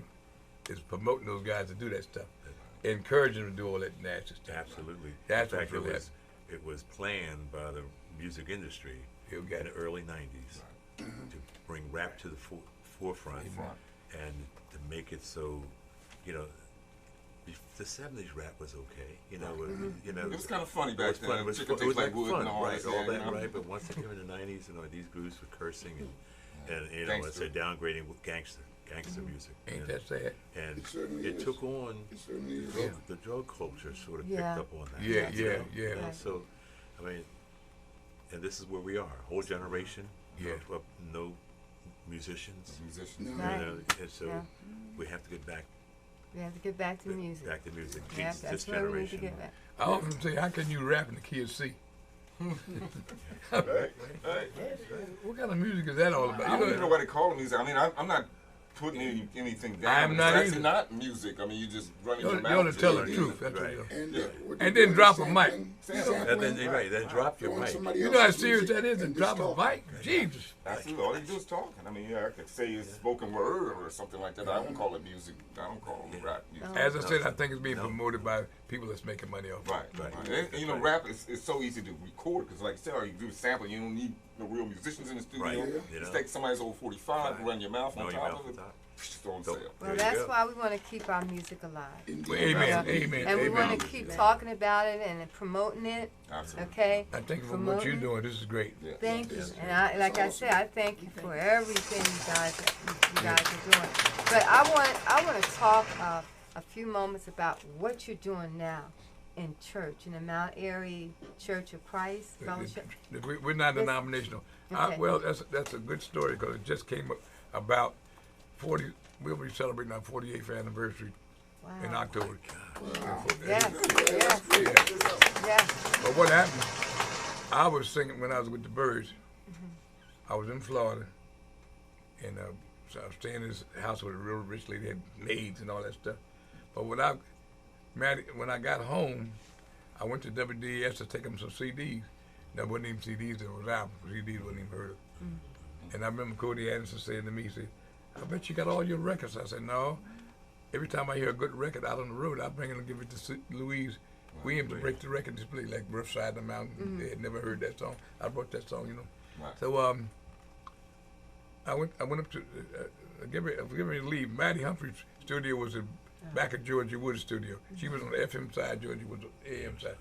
is promoting those guys to do that stuff, encouraging them to do all that nasty stuff. Absolutely. That's In fact, what really it was planned by the music industry You in got the it. early 90s to bring rap to the forefront Forefront. and to make it so, you know, the 70s rap was okay. You know, you know. It was kind of funny it back was then. fun. It was, Chicken fun. It was tastes like like wood fun, and all right? that, All yeah, that, you know? right? But once they came in the 90s, you know, these groups were cursing and you know, Gangster. it's downgrading with gangster music. Ain't and, that sad? and It certainly it is. took on It certainly is. the drug culture sort of Yeah. picked up on that. Yeah, you yeah, know? yeah. You know, Right. so, I mean, and this is where we are, a whole generation Yeah. of no musicians. Musicians. No. You Right. know, and so Yeah. we have to get back We have to get back to the music. back to music. Yeah, Kids, that's this where we need to generation. get back. I often say, how can you rap and the kids see? Right. Right. What kind of music is that all I about? don't You even know why they call it music. I mean, I'm not putting anything down. I'm not it's actually either. not music. I mean, you just running you your ought mouth. to tell the music. truth. That's what Right. you know. And, Yeah. what And they're then doing drop is a mic. sampling, And then, right, then drop your throwing mic. somebody You know how else's serious music that is to and drop just a talking. mic? Jesus. Absolutely. All you do is talking. I mean, yeah, I could say it's spoken word or something like that. I don't call it music. I don't call it rap music. As I said, I think it's being promoted by people that's making money off. Right, right. And, you know, rap is so easy to record because, like I said, all you do is sample. You don't need no real musicians in the studio. Right, Yeah. you Just know. take somebody's old 45 and run your mouth Know on your top mouth of on it. top. Just on Dope. sale. Well, There you that's go. why we want to keep our music alive. Indeed. Well, amen, Yeah. amen, And we amen. want to keep talking about it and promoting it, Absolutely. okay? I think from what you're Promoting. doing, this is great. Yeah. Thank you. Yes. And I, like I said, I thank you for everything you guys are doing. But I want to talk a few moments about what you're doing now in church, in the Mount Airy Church of Christ Fellowship. We're not denominational. Okay. Well, that's a good story because it just came up about 40. We'll be celebrating our 48th anniversary in Wow. October. Yes, yes, Yeah. yes. But what happened? I was singing when I was with the Birds. I was in Florida, and so I was staying in this house with a real rich lady, had maids and all that stuff. But when I got home, I went to WDS to take them some CDs. There wasn't even CDs that was out. CDs wasn't even heard of. And I remember Cody Anderson saying to me, he said, "I bet you got all your records." I said, "No. Every time I hear a good record out on the road, I bring it and give it to Louise Williams to break the record display, like Rough Side of the Mountain. They had never heard that song. I wrote that song, you know. Right. So I went up to getting ready to leave. Matty Humphrey's studio was back at Georgia Wood's studio. She was on the FM side, Georgia Wood's on the AM side.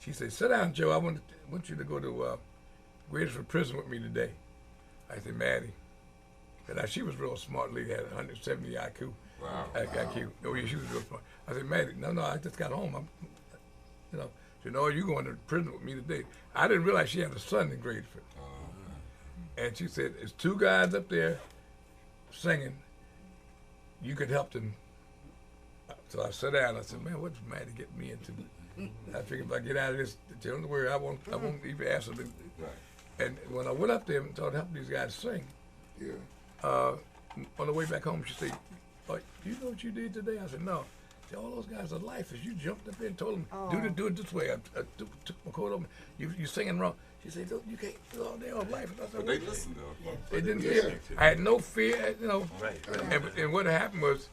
She said, "Sit down, Joe. I want you to go to Graceland Prison with me today." I said, "Maddie." And now she was real smart lady, had 170 IQ. Wow. IQ. Oh yeah, she was real smart. I said, "Maddie, no, I just got home. She said, "No, you going to prison with me today?" I didn't realize she had a son in Gradeford. And she said, "There's two guys up there singing. You could help them." So I sat down. I said, "Man, what's Maddie getting me into?" I figured if I get out of this, don't worry, I won't even ask her. Right. And when I went up there and started helping these guys sing, Yeah. on the way back home, she said, "Oh, you know what you did today?" I said, "No." She said, "All those guys are lifers. You jumped up there and told them, do it this way." I took my coat off. You singing wrong. She said, "You can't do all day on lifers." I said, But they listened though. They didn't Yeah. care. I had no fear, Right. And what happened was,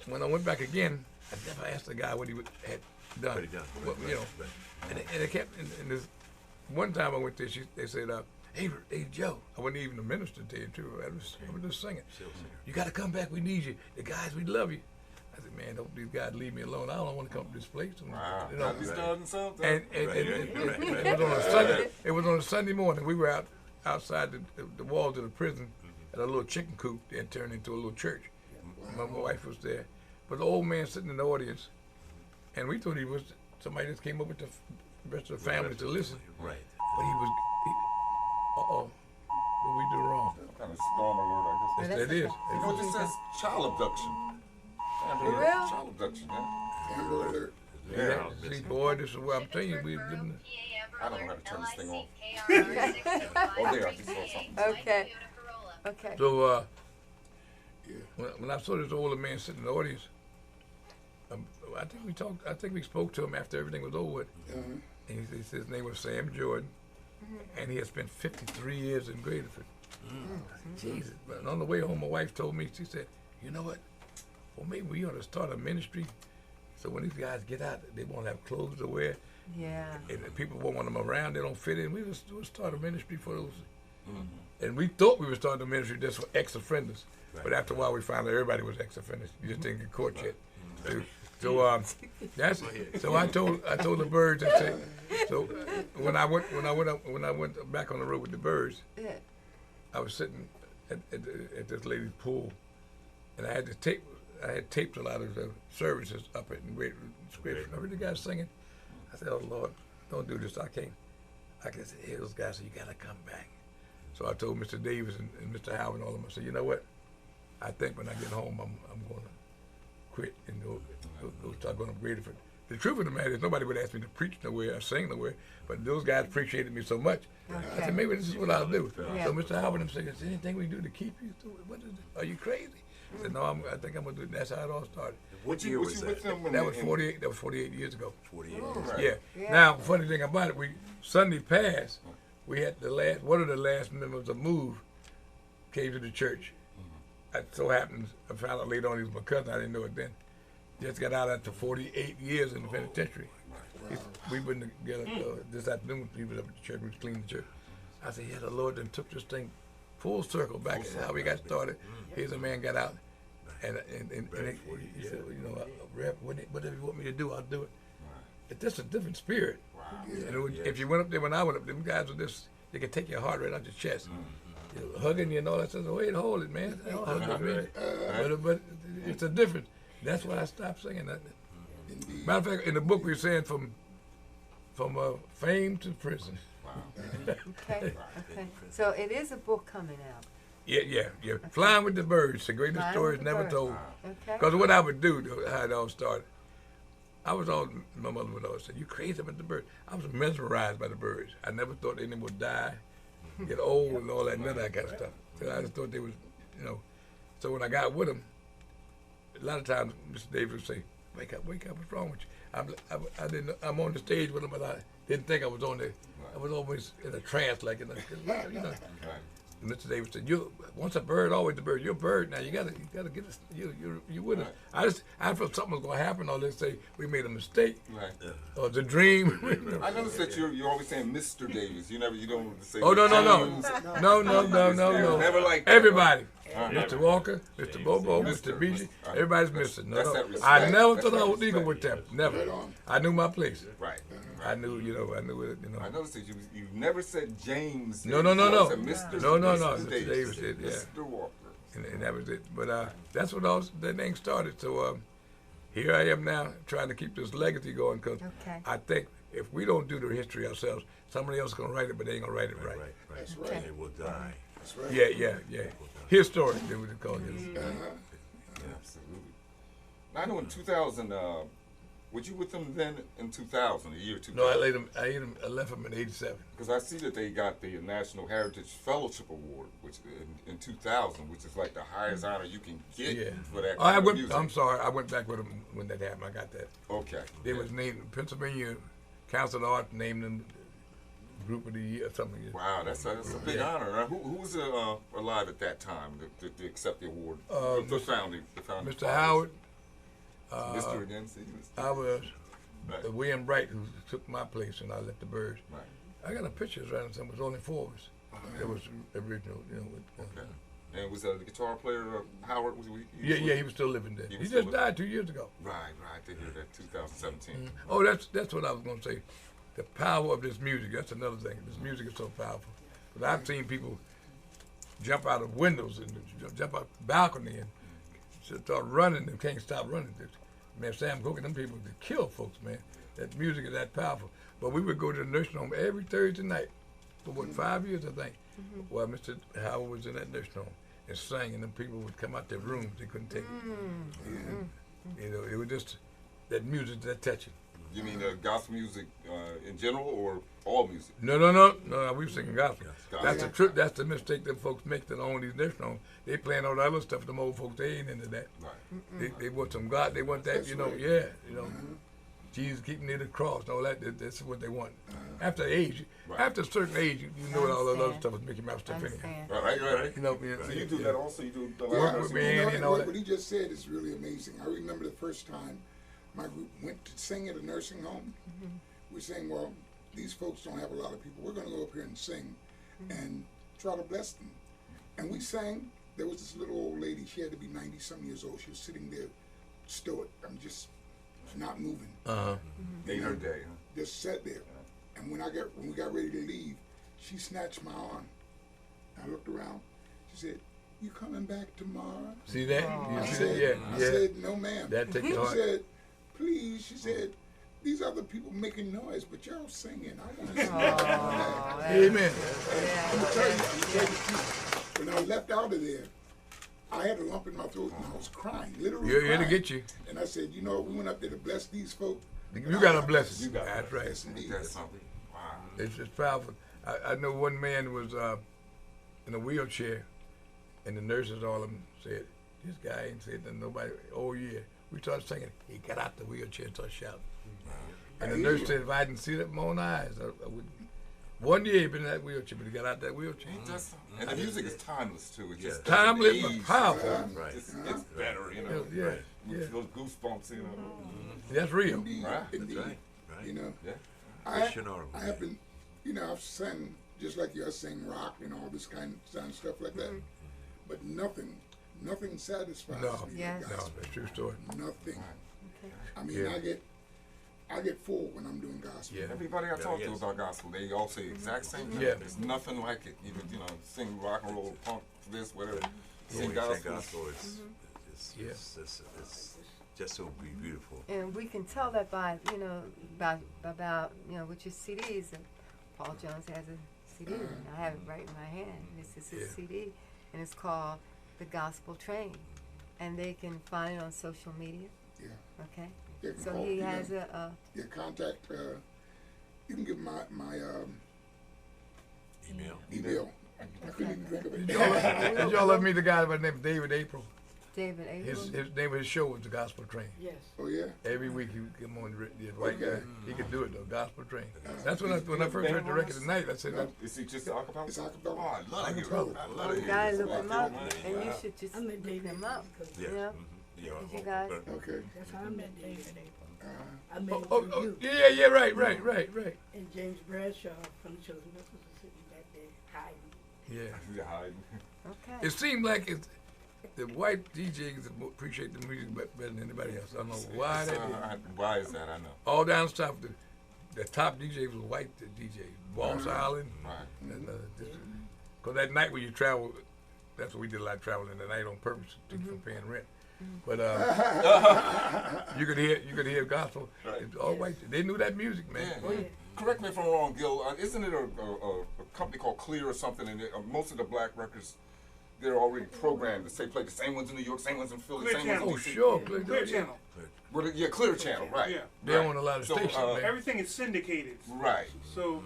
when I went back again, I never asked the guy what he had done. What he done, What, right. And it kept. And this one time I went there, they said, "Hey, Joe," I wasn't even a minister to you too. I was just singing. "You got to come back. We need you. The guys, we love you." I said, "Man, don't these guys leave me alone. I don't want to come to this place." And, Wow. you know, Got me starting something. and it was on a Sunday. It was on a Sunday morning. We were outside the walls of the prison at a little chicken coop and turned into a little church. My wife was there, but the old man sitting in the audience, and we thought he was somebody that came up with the rest of the family to listen. Right. But he was. What we do wrong? Some kind of storm alert, I guess. Yes, it is. You know, this says child abduction. For real? Child abduction, yeah. Amber alert. Yeah. See, boy, this is what I'm telling you. We living. I don't know how to turn this thing off. Oh, there, I just saw something. Okay. Okay. So Yeah. when I saw this older man sitting in the audience, I think we spoke to him after everything was over with. Uh-huh. And he said his name was Sam Jordan, and he had spent 53 years in Gradeford. Jesus! But on the way home, my wife told me, she said, "You know what? Well, maybe we ought to start a ministry, so when these guys get out, they won't have clothes to wear, Yeah. and people won't want them around. They don't fit in. We'll start a ministry for those." And we thought we were starting a ministry just for ex-offenders, but after a while, we found out everybody was ex-offenders. You just didn't get caught yet. So I told the birds. I said, so when I went back on the road with the birds, Yeah. I was sitting at this lady's pool, and I had taped a lot of the services up at Great Scripture. I heard the guys singing. I said, "Oh Lord, don't do this. I can say, hey, those guys said, you gotta come back." So I told Mr. Davis and Mr. Howard and all of them. I said, "You know what? I think when I get home, I'm gonna quit and go start going to Gradeford." The truth of the matter is, nobody would ask me to preach nowhere or sing nowhere, but those guys appreciated me so much. I said, maybe this is what I'll do. Yeah. So Mr. Howard and said, "Is there anything we do to keep you? What is it? Are you crazy?" I said, "No, I think I'm gonna do it." And that's how it all started. What year was with that? them when That they- was 48. That was 48 years ago. 48. Right. Yeah. Yeah. Now, funny thing about it, Sunday passed. We had one of the last members of Move came to the church. It so happens, I found out later on he was my cousin. I didn't know it then. Just got out after 48 years in the penitentiary. We went together this afternoon. He was up at the church. We was cleaning the church. I said, "Yeah, the Lord then took this thing full circle back to how we got started." Here's a man got out, and he said, "You know, Rev, whatever you want me to do, I'll do it." It's just a different spirit. And if you went up there when I went up, them guys were they could take your heart right out your chest. You know, hugging you and all that stuff. Wait, hold it, man. Don't hug me. But it's a difference. That's why I stopped singing that. Matter of fact, in the book we were saying from fame to prison. Okay. Okay. So it is a book coming out. Yeah. Flying with the Birds, the greatest Flying stories with the never Birds. told. Okay. Because what I would do, how it all started, my mother would always say, "You crazy about the birds." I was mesmerized by the birds. I never thought anyone would die, get old, and all that, none of that kind of stuff. So I just thought they was, So when I got with them, a lot of times Mr. Davis would say, wake up, what's wrong with you?" I'm on the stage with them, but I didn't think I was on there. I was always in a trance, like in a. And Mr. Davis said, "Once a bird, always a bird. You're a bird now. You gotta get us. You with us." I felt something was gonna happen, or let's say we made a mistake, Right. or it's a dream. I noticed that you're always saying Mr. Davis. You don't say. Oh no. James. No. Never like that, Everybody. Right? Mr. Walker, Mr. James, Bobo, yeah. Mr. Beachy, Mr. everybody's That's- missing. No, that's no. that I respect. never That's thought that I would eagle respect. with them. Never. Right on. I knew my place. Right. I knew, I knew it, I noticed that you never said James. No, Davis. no, no, You no. said Mr. No, no, Mr. no. Mr. Davis. Davis did, yeah. Mr. Walker. And that was it. But that's what all that thing started. So here I am now trying to keep this legacy going because Okay. I think if we don't do the history ourselves, somebody else is going to write it, but they ain't going to write it right. That's Okay. right. It will die. That's right. Yeah. Historic, they would call it. Absolutely. Now, I know in 2000, were you with them then in 2000, the year 2000? No, I left them in 87. Because I see that they got the National Heritage Fellowship Award, which in 2000, which is like the highest honor you can get Yeah. for that Oh, kind of music. I'm sorry. I went back with them when that happened. I got that. Okay. They Yeah. was named Pennsylvania Council of Art named them Group of the Year or something. Wow, that's a big Yeah. honor. Now, who was alive at that time to accept the award? The founding. Mr. Howard. Mr. again, see, Mr. I was Right. William Bright who took my place and I left the Birds. Right. I got a picture around some. It was only 4 of us. It was original, with, Okay. And was the guitar player Howard? Was he Yeah, he was still living there. He He was just still died 2 years ago. Right. They hear that 2017. Oh, that's what I was gonna say. The power of this music. That's another thing. This music is so powerful. But I've seen people jump out of windows and jump out the balcony and start running and can't stop running. Man, Sam Cooke and them people could kill folks, man. That music is that powerful. But we would go to the nursing home every Thursday night for 5 years, I think. While Mr. Howard was in that nursing home and sang, and them people would come out their rooms. They couldn't take it. And, it was just that music that touching. You mean gospel music in general or all music? No, we were singing gospel. That's the truth. That's the mistake that folks make that own these nursing homes. They playing all the other stuff. Them old folks, they ain't into that. Right. They want some God. They want that, Jesus keeping near the cross and all that. That's what they want. After age, Right. after a certain age, you know what all the other Understand. stuff is Mickey Mouse stuff anyhow. Understand. Right. You know, So you do that also? You do the Work live with music? me. You know, and all that. what he just said is really amazing. I remember the first time my group went to sing at a nursing home. We're saying, well, these folks don't have a lot of people. We're going to go up here and sing and try to bless them. And we sang. There was this little old lady. She had to be 90-some years old. She was sitting there stoic. Just not moving. Made her day, huh? Just sat there. And when we got ready to leave, she snatched my arm. I looked around. She said, "You coming back tomorrow?" See that? I You said, see? I said, "No, ma'am." That take She your heart. said, "Please," she said, "these other people making noise, but y'all singing. I want to sing." Amen. I'm gonna tell you, when I left out of there, I had a lump in my throat and I was crying, literally You're here crying. to get you. And I said, you know, we went up there to bless these folk. You got a blessing. You got That's right. Yes, indeed. That's something. Wow. It's powerful. I know one man was in a wheelchair, and the nurses, all of them, said, "This guy ain't said to nobody all year." We started singing. He got out the wheelchair and started shouting. And the nurse said, "If I didn't see that with my own eyes, I wouldn't." One year he been in that wheelchair, but he got out that wheelchair. And the music is timeless too. It just Timeless doesn't but age. powerful. Right. It's better, you know. Yeah, yeah. Those goosebumps, you know. That's real. Indeed, Right. indeed. Right. You know, Yeah. I have been, I've sang just like you. I sing rock and all this kind of stuff like that. But nothing satisfies No, me. Yes. like no, gospel. that's true story. Nothing. Okay. I mean, Yeah. I get full when I'm doing gospel. Yeah. Everybody I talk to yes. about gospel, they all say the exact same thing. Yeah. There's nothing like it. You know, sing rock and roll, punk, this, whatever. Sing Sing gospel. gospel. It's just so beautiful. And we can tell that by, about with your CDs. And Paul Jones has a CD. And I have it right in my hand. This is his Yeah. CD, and it's called The Gospel Train. And they can find it on social media. Yeah. Okay. You can So call, he you has know, a contact. You can give my Email. email. I couldn't even think of it. Did y'all ever meet the guy by the name of David April? David Abel. His name of his show was The Gospel Train. Yes. Oh yeah. Every week he would come on the white guy. Okay. He could do it though, Gospel Train. That's when I first heard the record tonight. I said, Is he just acapella? It's acapella. Oh, I love to hear Acapella. it. I love to You hear gotta it. look him up, and you Wow. should just I met look David him up. Yeah. You know, Yeah. Did you guys? Okay. That's how I met David April. I met oh, him oh, through oh, you. yeah, right. And James Bradshaw from the Chosen Vessels was sitting back there hiding. Yeah. He's hiding. Okay. It seemed like the white DJs appreciate the music better than anybody else. I don't know why that is. Why is that? I know. All down south, the top DJs was white DJs. Boss Island. Right. And, cause that night when you travel, that's what we did a lot of traveling that night on purpose to keep from paying rent. But you could hear gospel. Right. It's all white. They knew that music, man. Yeah. Correct me if I'm wrong, Gil. Isn't it a company called Clear or something? And most of the black records, they're already programmed to say play the same ones in New York, same ones in Philly, Clear same Channel. ones Oh in DC. sure, Clear Channel. Well, yeah, Clear Channel, right? Yeah. They right. own a lot of So, stations, man. Everything is syndicated. Right. So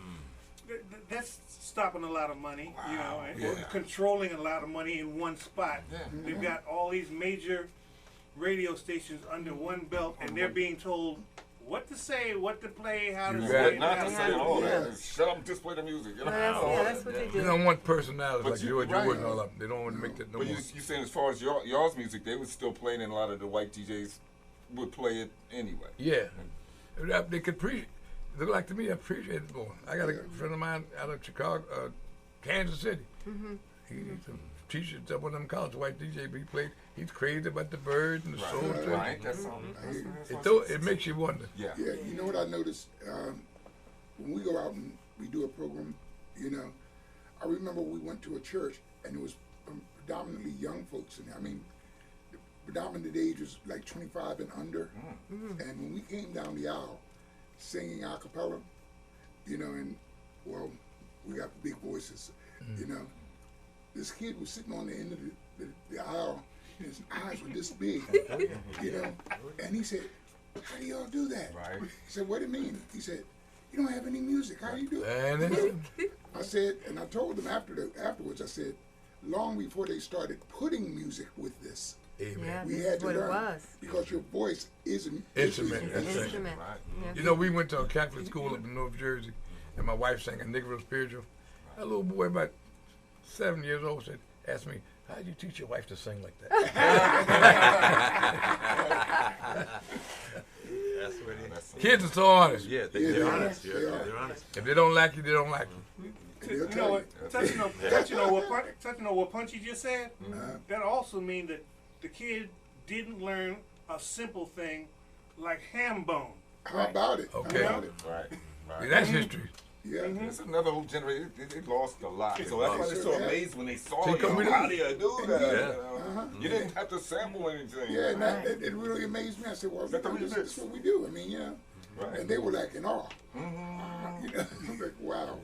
that's stopping a lot of money, you know, and Yeah. controlling a lot of money in one spot. Yeah. They've got all these major radio stations under one belt, and they're being told what to say, what to play, how to You say got it, it. Not how to to say do it. all Yeah. that. Shut up and just play the music. You know? Well, that's what they They do. don't want personalities But like you- George right. Wood and all of them. They don't want to make that no But more. you saying as far as y'all's music, they was still playing, and a lot of the white DJs would play it anyway. Yeah, they could appreciate. Look like to me, I appreciate it more. I got a friend of mine out of Chicago, Kansas City. He's a teacher at one of them college, white DJ. But he played. He's crazy about the birds and the soul. Right. train. Right. That's all. It makes you wonder. Yeah. Yeah, you know what I noticed? When we go out and we do a program, you know, I remember we went to a church and it was predominantly young folks in there. I mean, the predominant age was like 25 and under. And when we came down the aisle singing a cappella, you know, and, well, we got big voices, you know. This kid was sitting on the end of the aisle, and his eyes were this big, you know. And he said, "How do y'all do that?" Right. He said, "What do you mean?" He said, "You don't have any music. How do you do it?" And it's, I said, and I told them afterwards, I said, long before they started putting music with this, amen. Yeah, we this had is to what it learn was. because your voice is an Instrument, An that's right. instrument. Right. Yeah. You know, we went to a Catholic school up in North Jersey, and my wife sang a Negro spiritual. A little boy about 7 years old asked me, "How did you teach your wife to sing like that?" That's what it is. Kids are so honest. Yeah, Yeah, they're they honest. are. Yeah, They are. they're honest. If they don't like you, they don't like you. They'll You tell know what? Touching on what Punchy just said, that also means that the kid didn't learn a simple thing like ham bone. How about it? Okay. How about it? Right. Yeah, Right. that's history. Yeah. It's another whole generation. They lost a lot. So that's why they're so Yeah. amazed when they saw See, you. come with How it. do you do that? Yeah. You know? You didn't have to sample anything. Yeah, and it really amazed me. I said, well, That the this remix. is what we do. I mean, you know. Right. And they were like in awe. Mm-hmm. You know, I'm like, wow.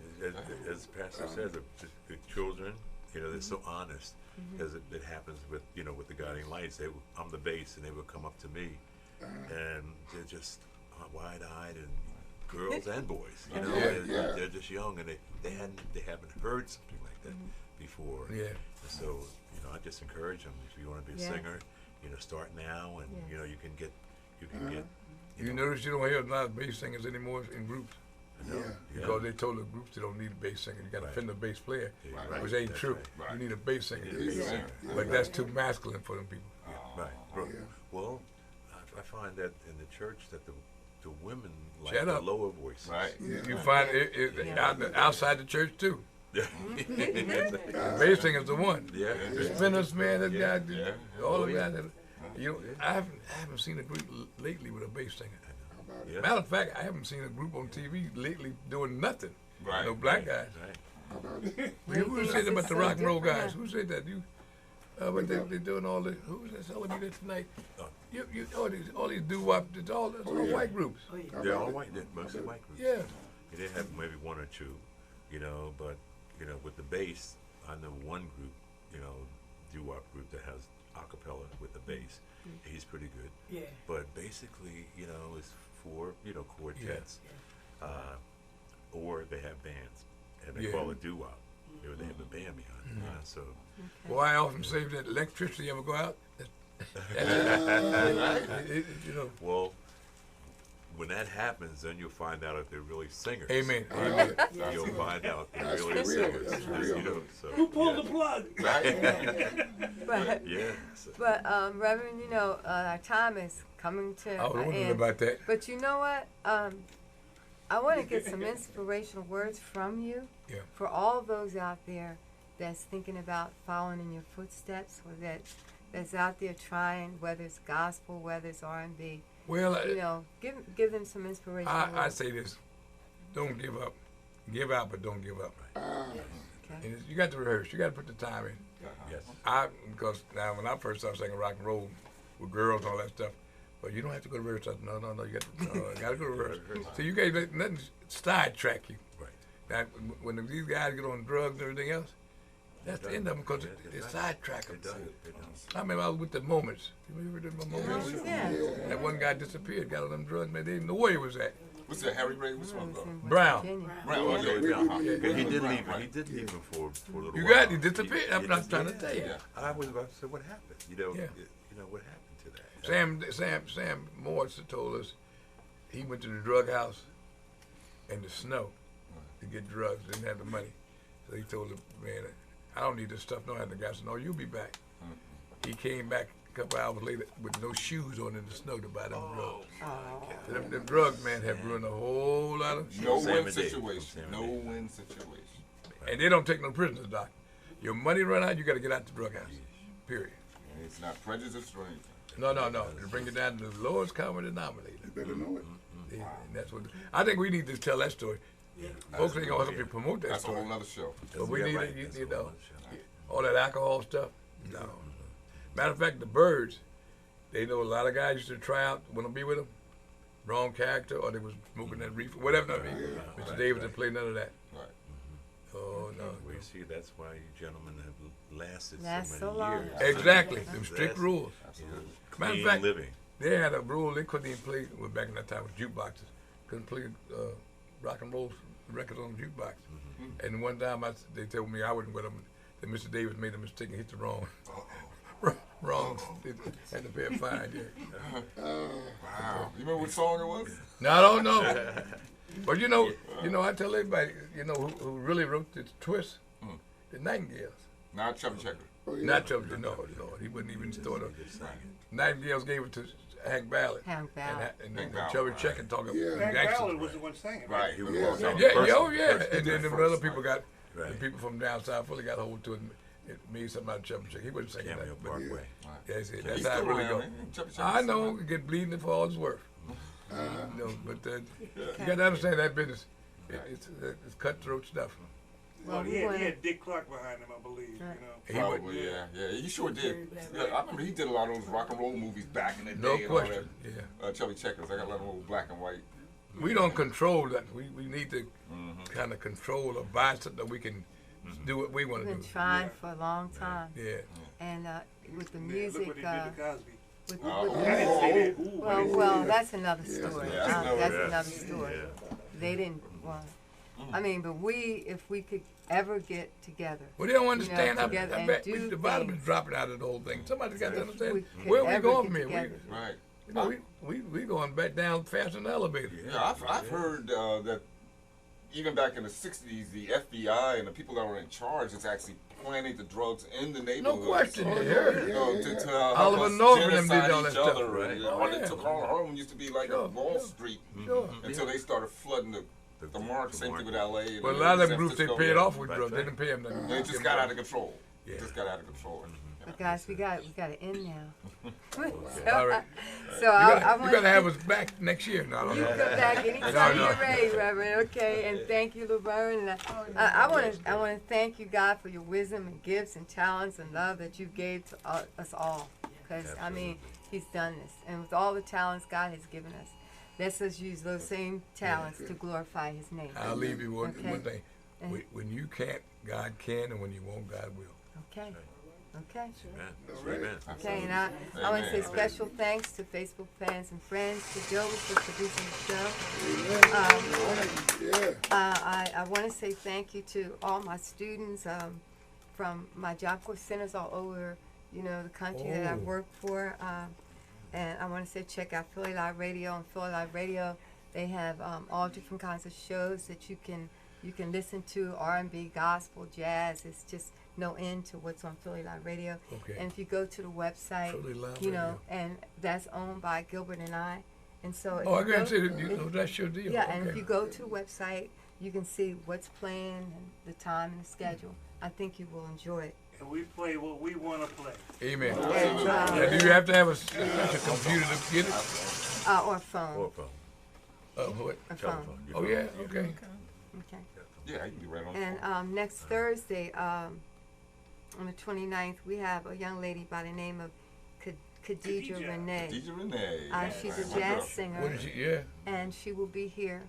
As Pastor says, the children, you know, they're so honest. Because it happens with, you know, with the Guiding Lights. I'm the bass, and they would come up to me, and they're just wide-eyed, and girls and boys, you know, Yeah. they're just young, and they haven't heard something like that before. Yeah. And so, you know, I just encourage them, if you want to be a Yeah. singer, you know, start now, and Yeah. you know, you can get. You notice you don't hear a lot of bass singers anymore in groups you know, Yeah. because they told the groups they don't need a bass singer. You got to Right. find a bass player, Right. which ain't That's true. right. You need a bass singer. You need a bass singer. But that's too masculine for them people. Right. Bro, Yeah. well, I find that in the church that the women like Shut the up. lower voice. Right. You find it outside the church too. Yeah. The bass singer's the one. Yeah. The spinners, man, that Yeah. guy, Yeah. all of yeah. that. You know, I haven't seen a group lately with a bass singer. How about it? Yeah. Matter of fact, I haven't seen a group on TV lately doing nothing. Right. No black guys. Right. How about it? Who said about the so rock and roll different, guys? huh? Who said that? You? But they doing all the. Who's that telling me that tonight? You all these doo wop. It's all yeah. white groups. Oh, yeah. How They're about all it? white. They're mostly white groups. Yeah. They have maybe one or two, you know, but you know, with the bass, I know one group, you know, doo-wop group that has a cappella with the bass. He's pretty good. Yeah. But basically, you know, it's for, you know, quartets. Or they have bands, and they Yeah. call it doo-wop. Or they have a band behind it, you know, so. Well, I often say that electricity ever go out. You know. Well, when that happens, then you'll find out if they're really singers. Amen. Amen. You'll find out they're That's really for real. singers. That's for you real. know, so, Who pulled yeah. the plug? But, Yeah. So, Reverend, you know, our time is coming to I was an wondering end. about that. But you know what? I want to get some inspirational words from you Yeah. for all those out there that's thinking about following in your footsteps, or that that's out there trying, whether it's gospel, whether it's R&B, Well, you know, give them some inspiration. I say this: don't give up. Give out, but don't give up. Okay. And you got to rehearse. You got to put the time in. Yes. Because now when I first started singing rock and roll with girls and all that stuff, well, you don't have to go to rehearsal. No, you got to go to rehearsal. So you can't let nothing sidetrack you. Right. Now, when these guys get on drugs and everything else, that's the end of them because it sidetrack them. It does. It does. I remember I was with the Moments. You remember the Moments? Yeah. That one guy disappeared, got on them drugs, man. They didn't know where he was at. What's that, Harry Ray? Which one? Brown. Brown. Oh, yeah, Yeah. Because he did leave. Right. He did leave him for a little You while. got it. He disappeared. He I'm not trying to tell you. Yeah. I was about to say, what happened? You know, Yeah. what happened to that? Sam Morris told us he went to the drug house in the snow to get drugs. Didn't have the money, so he told the man, "I don't need this stuff." No, and the guy said, "No, you'll be back." He came back a couple hours later with no shoes on in the snow to buy them drugs. So them drugs, man, have ruined a whole lot of. No Sam win and Dave. situation. Sam No and Dave. win situation. And they don't take no prisoners, doc. Your money run out, you got to get out the drug house. Period. And it's not prejudice or anything. No. To bring it down to the lowest common denominator. You better know it. And that's what I think we need to tell that story. Folks ain't gonna help you promote that That's a story. whole other show. But we Yeah, need right. to, That's you a whole know, other show. all that alcohol stuff. No. Matter of fact, the Birds, they know a lot of guys used to try out, want to be with them, wrong character, or they was smoking that reefer, whatever that be. Mr. Davis didn't play none of that. Right. Oh no. Well, you see, that's why you gentlemen have lasted Last so so many long. years. Exactly. Them strict That's- rules. You know, Matter of clean fact- living. They had a rule they couldn't even play. Well, back in that time with jukeboxes, couldn't play rock and roll records on the jukebox. And one time they told me I wasn't with them. That Mr. Davis made a mistake and hit the wrong. Wrong. Had to pay a fine. Yeah. Wow. You remember what song it was? No, I don't know. But you know, I tell everybody, who really wrote this twist, the Nightingales. Not Chubby Checker. Oh, yeah. Not Chubby, no, he wouldn't even thought of. Nightingales gave it to Hank Ballard. Hank Ballard. And Hank then Ballard, Chubby right. Checker talking Yeah. Hank gangster. Ballard was the one singing. Right. He was Yeah. on Yeah, First- oh yeah. first- And then the first, other people got, the Right. people from down south Philly got hold to it and it made something out of Chubby Checker. He wasn't singing Cameo that. But Parkway. that's it. He's That's how it still really around, goes. man. Chubby Checker's I still know, around. get bleeding for all it's worth. But you got to understand that business. It's cutthroat stuff. Well, he wanna- had Dick Clark behind him, I believe. Right. You know. Probably, yeah. He sure did. Yeah, I remember he did a lot of those rock and roll movies back in the day. No and all question. that. Yeah. Chubby Checkers. I got a lot of old black and white. We don't control that. We need to kind of control or buy something that we can do what we want We've to been do. trying for a long time, Yeah. and with the Yeah, music, look what he did to Cosby. with, Oh, with I the didn't say that. well, that's another story. Yeah, that's That's another- another story. Yeah. They didn't want. I mean, but if we could ever get together, Well, they don't understand. together I and bet do the bottom is things. dropping out of the whole thing. Somebody's got to understand we could where we ever going get from here. together. Right. We going back down faster than the elevator. Yeah, I've heard that even back in the 60s, the FBI and the people that were in charge is actually planting the drugs in the neighborhood. question, you heard. To help Oliver us North and them did genocide all that each stuff, other. right? And, Oh, they yeah. took Harlem used to be like Sure, a Wall sure. Street Sure. until they started flooding the market. Same thing with LA. And But a lot of them San groups they Francisco. paid off with Right, drugs. They right. didn't pay them nothing. It just got out of control. Yeah. It just got out of control. But guys, we got to end now. All right. So You I gotta want have us back next year. No, you no. come back anytime No, no. you're ready, Reverend. Okay, and thank you, Laverne. And I want to thank you, God, for your wisdom and gifts and talents and love that you gave to us all. Because I mean, He's done this, and with all the talents God has given us, let's us use those same talents to glorify His name. I'll leave you one Okay. thing. When you can't, God can, and when you won't, God will. Okay. Okay. Amen. Okay, and I want to say special thanks to Facebook fans and friends, to Doris for producing the show. I want to say thank you to all my students from my Job Corps centers all over, the country that I work for. And I want to say check out Philly Live Radio. On Philly Live Radio, they have all different kinds of shows that you can listen to, R&B, gospel, jazz. It's just no end to what's on Philly Live Radio. Okay. And if you go to the website, Philly Live Radio. and that's owned by Gilbert and I. And so if Oh, I you can go- say that. That's your deal. yeah, Okay. and if you go to the website, you can see what's playing and the time and the schedule. I think you will enjoy it. And we play what we want to play. Amen. And, Now, do you have to have a computer to get it? or a phone. Or phone. What? A phone. Telephone. You Oh, know. yeah, okay. Okay. Yeah, you can be right on the And phone. next Thursday, on the 29th, we have a young lady by the name of Khadija Khadija. Renee. DJ Renee. She's Right, a my girl. jazz singer, What is she? Yeah. and she will be here,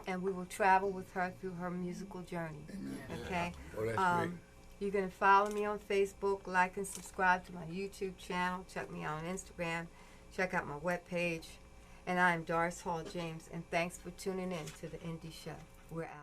and we will travel with her through her musical journey. Okay. Oh, that's Um, you can follow me on Facebook, like and subscribe to my YouTube channel. Check me out on Instagram. Check out my webpage. And I am Doris Hall James, and thanks for tuning in to the Indie Show. We're out.